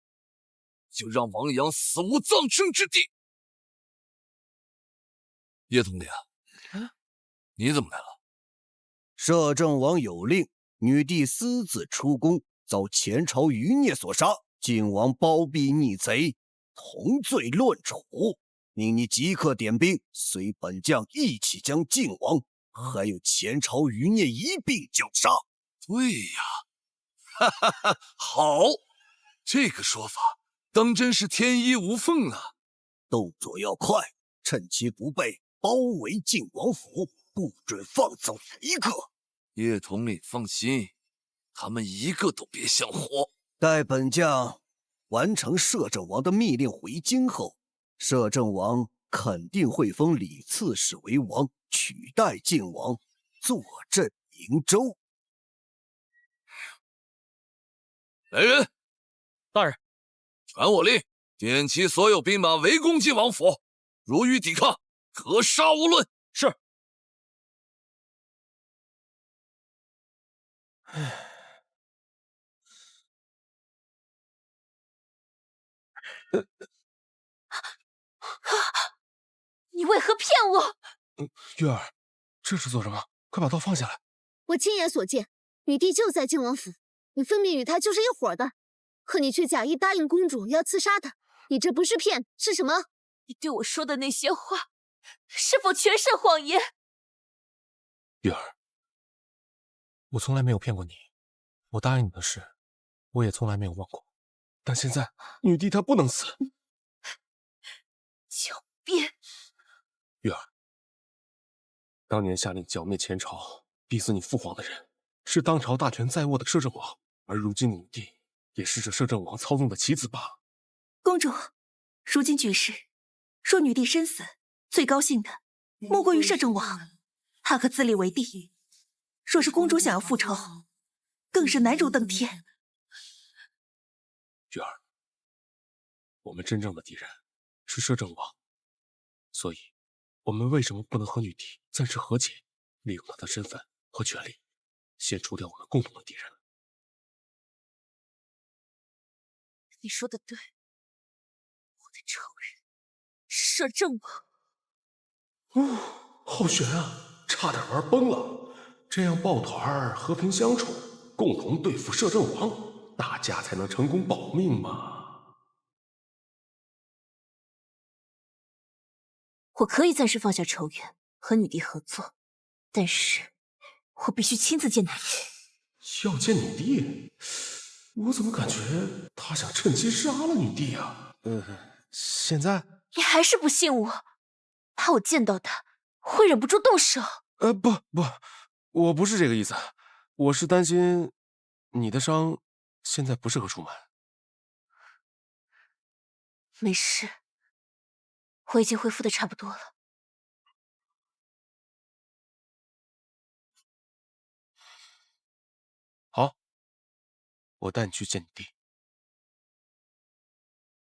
就让王阳死无葬身之地。叶统领，你怎么来了？摄政王有令，女帝私自出宫，遭前朝余孽所杀，靖王包庇逆贼，同罪论处，命你即刻点兵，随本将一起将靖王还有前朝余孽一并绞杀。对呀，哈哈哈，好，这个说法当真是天衣无缝啊！动作要快，趁其不备，包围靖王府，不准放走一个。叶统领放心，他们一个都别想活。待本将完成摄政王的密令回京后，摄政王肯定会封李刺史为王，取代靖王，坐镇瀛州。来人！大人，传我令，点齐所有兵马围攻靖王府，如遇抵抗，格杀无论。是。你为何骗我？月儿，这是做什么？快把刀放下来！我亲眼所见，女帝就在靖王府，你分明与她就是一伙的，可你却假意答应公主要刺杀她，你这不是骗是什么？你对我说的那些话，是否全是谎言？月儿，我从来没有骗过你，我答应你的事，我也从来没有忘过。但现在，女帝她不能死。狡辩！月儿，当年下令剿灭前朝、逼死你父皇的人，是当朝大权在握的摄政王，而如今女帝也是这摄政王操纵的棋子罢。公主，如今局势，若女帝身死，最高兴的莫过于摄政王，他可自立为帝。若是公主想要复仇，更是难如登天。月儿，我们真正的敌人是摄政王，所以，我们为什么不能和女帝暂时和解，利用她的身份和权力，先除掉我们共同的敌人？你说的对，我的仇人摄政王。好悬啊，差点玩崩了。这样抱团和平相处，共同对付摄政王，大家才能成功保命嘛。我可以暂时放下仇怨，和女帝合作，但是我必须亲自见女帝。要见女帝？我怎么感觉他想趁机杀了女帝啊？现在你还是不信我，怕我见到他会忍不住动手？不，我不是这个意思，我是担心你的伤现在不适合出门。没事，我已经恢复的差不多了。好，我带你去见你弟。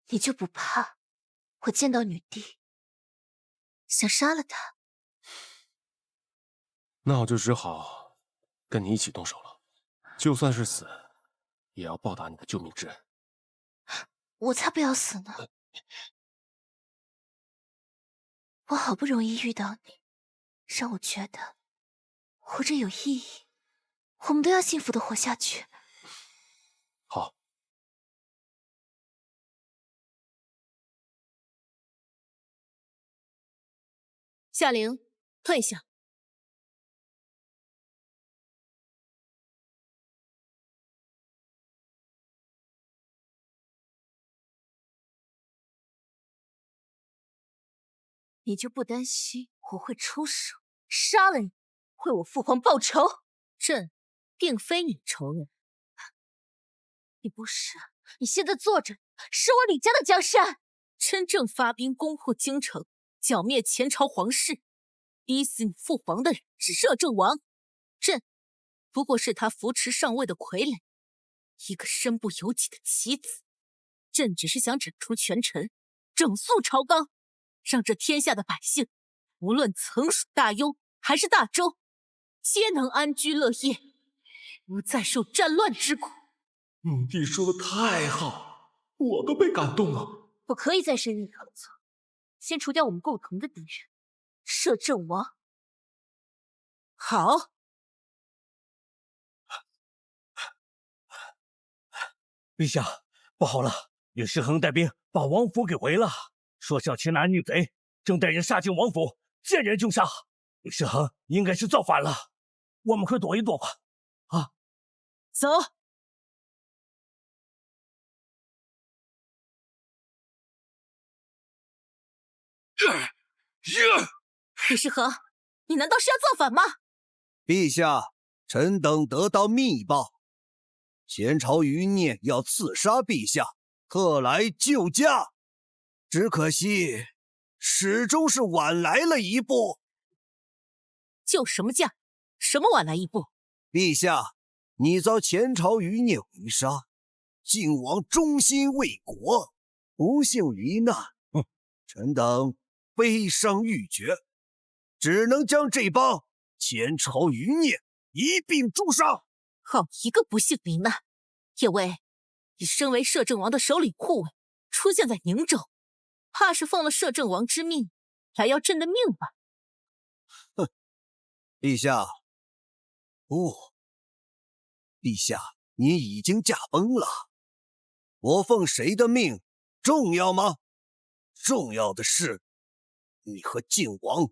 你就不怕我见到女帝想杀了他？那我就只好跟你一起动手了，就算是死，也要报答你的救命之恩。我才不要死呢！我好不容易遇到你，让我觉得活着有意义，我们都要幸福的活下去。好。夏灵，退下。你就不担心我会出手杀了你，为我父皇报仇？朕并非你仇人。你不是，你现在坐着是我李家的江山。真正发兵攻破京城，剿灭前朝皇室，逼死你父皇的人是摄政王，朕不过是他扶持上位的傀儡，一个身不由己的棋子。朕只是想整除权臣，整肃朝纲，让这天下的百姓，无论曾属大幽还是大周，皆能安居乐业，不再受战乱之苦。你弟说的太好，我都被感动了。不可以再生任何错，先除掉我们共同的敌人，摄政王。好。陛下，不好了，岳世恒带兵把王府给围了，说是要擒拿女贼，正带人杀进王府，见人就杀。岳世恒应该是造反了，我们快躲一躲吧。啊，走。李世恒，你难道是要造反吗？陛下，臣等得到密报，前朝余孽要刺杀陛下，特来救驾。只可惜，始终是晚来了一步。救什么驾？什么晚来一步？陛下，你遭前朝余孽围杀，靖王忠心为国，不幸遇难。臣等悲伤欲绝，只能将这帮前朝余孽一并诛杀。好一个不幸罹难！叶威，你身为摄政王的首领护卫，出现在宁州，怕是奉了摄政王之命来要朕的命吧？哼，陛下，不，陛下，你已经驾崩了。我奉谁的命重要吗？重要的是，你和靖王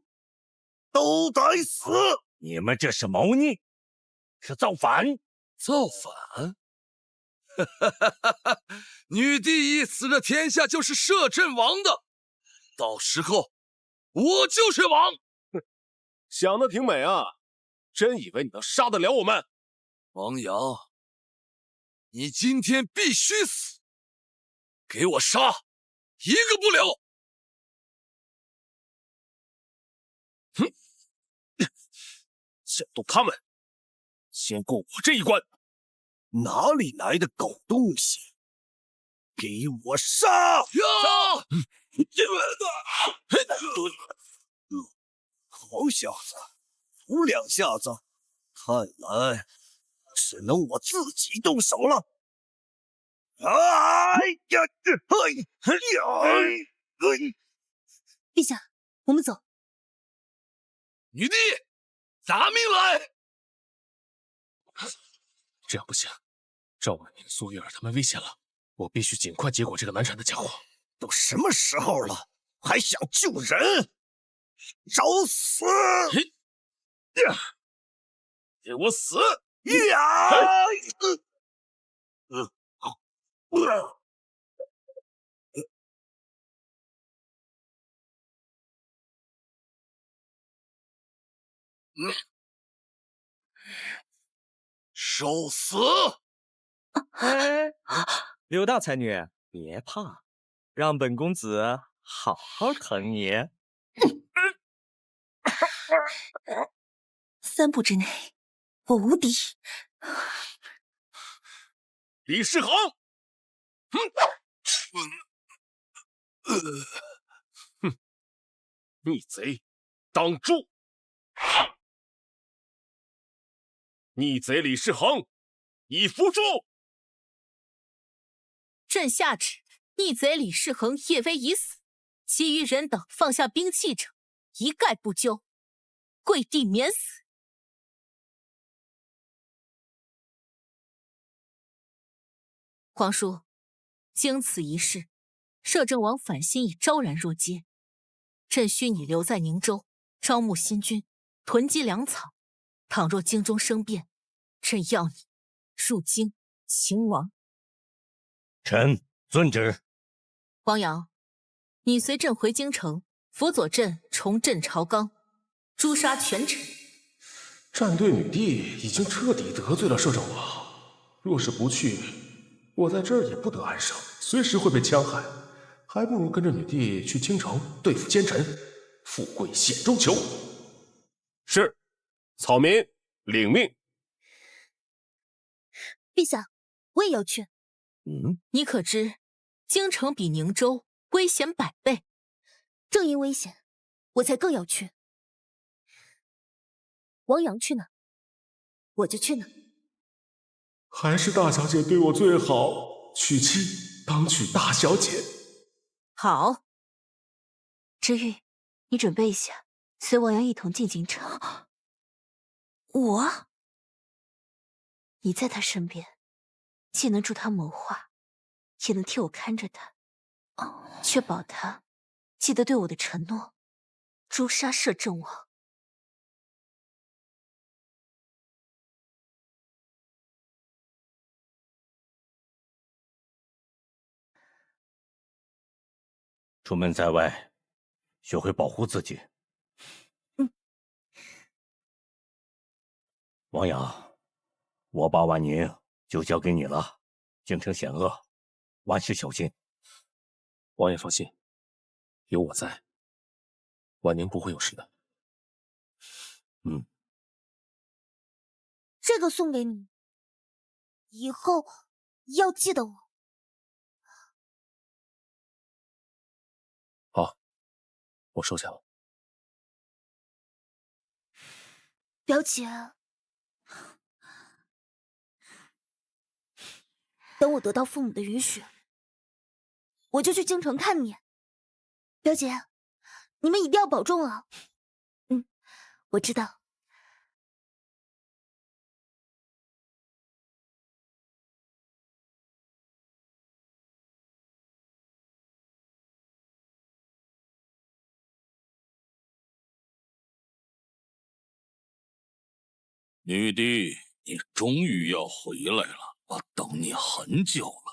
都得死！你们这是谋逆，是造反！造反？女帝一死，这天下就是摄政王的，到时候我就是王。想得挺美啊！真以为你能杀得了我们？王阳，你今天必须死！给我杀，一个不留！哼，想动他们，先过我这一关。哪里来的狗东西？给我杀！好小子，扶两下子，看来只能我自己动手了。陛下，我们走。女帝，拿命来！这样不行，赵婉宁、苏月儿他们危险了，我必须尽快结果这个难缠的家伙。都什么时候了，还想救人？找死！给我死！受死！哎，柳大才女，别怕，让本公子好好疼你。3步之内，我无敌。李世恒！哼！逆贼，挡住！逆贼李世恒，已伏诛！朕下旨，逆贼李世恒叶威已死，其余人等放下兵器者，一概不究，跪地免死。皇叔，经此一事，摄政王反心已昭然若揭。朕需你留在宁州，招募新军，囤积粮草。倘若京中生变，朕要你入京擒王。臣遵旨。王阳，你随朕回京城，辅佐朕重振朝纲，诛杀权臣。战队女帝已经彻底得罪了摄政王，若是不去，我在这儿也不得安生，随时会被戕害，还不如跟着女帝去京城对付奸臣，富贵险中求。是，草民领命。陛下，我也要去。你可知，京城比宁州危险100倍。正因危险，我才更要去。王阳去哪，我就去哪。还是大小姐对我最好，娶妻当娶大小姐。好，知玉，你准备一下，随王阳一同进京城。我？你在他身边，既能助他谋划，也能替我看着他，确保他记得对我的承诺，诛杀摄政王。出门在外，学会保护自己。王阳，我把婉宁就交给你了。京城险恶，万事小心。王爷放心，有我在，婉宁不会有事的。这个送给你，以后要记得我。好，我收下了。表姐，等我得到父母的允许，我就去京城看你。表姐，你们一定要保重啊。我知道。女帝，你终于要回来了，我等你很久了。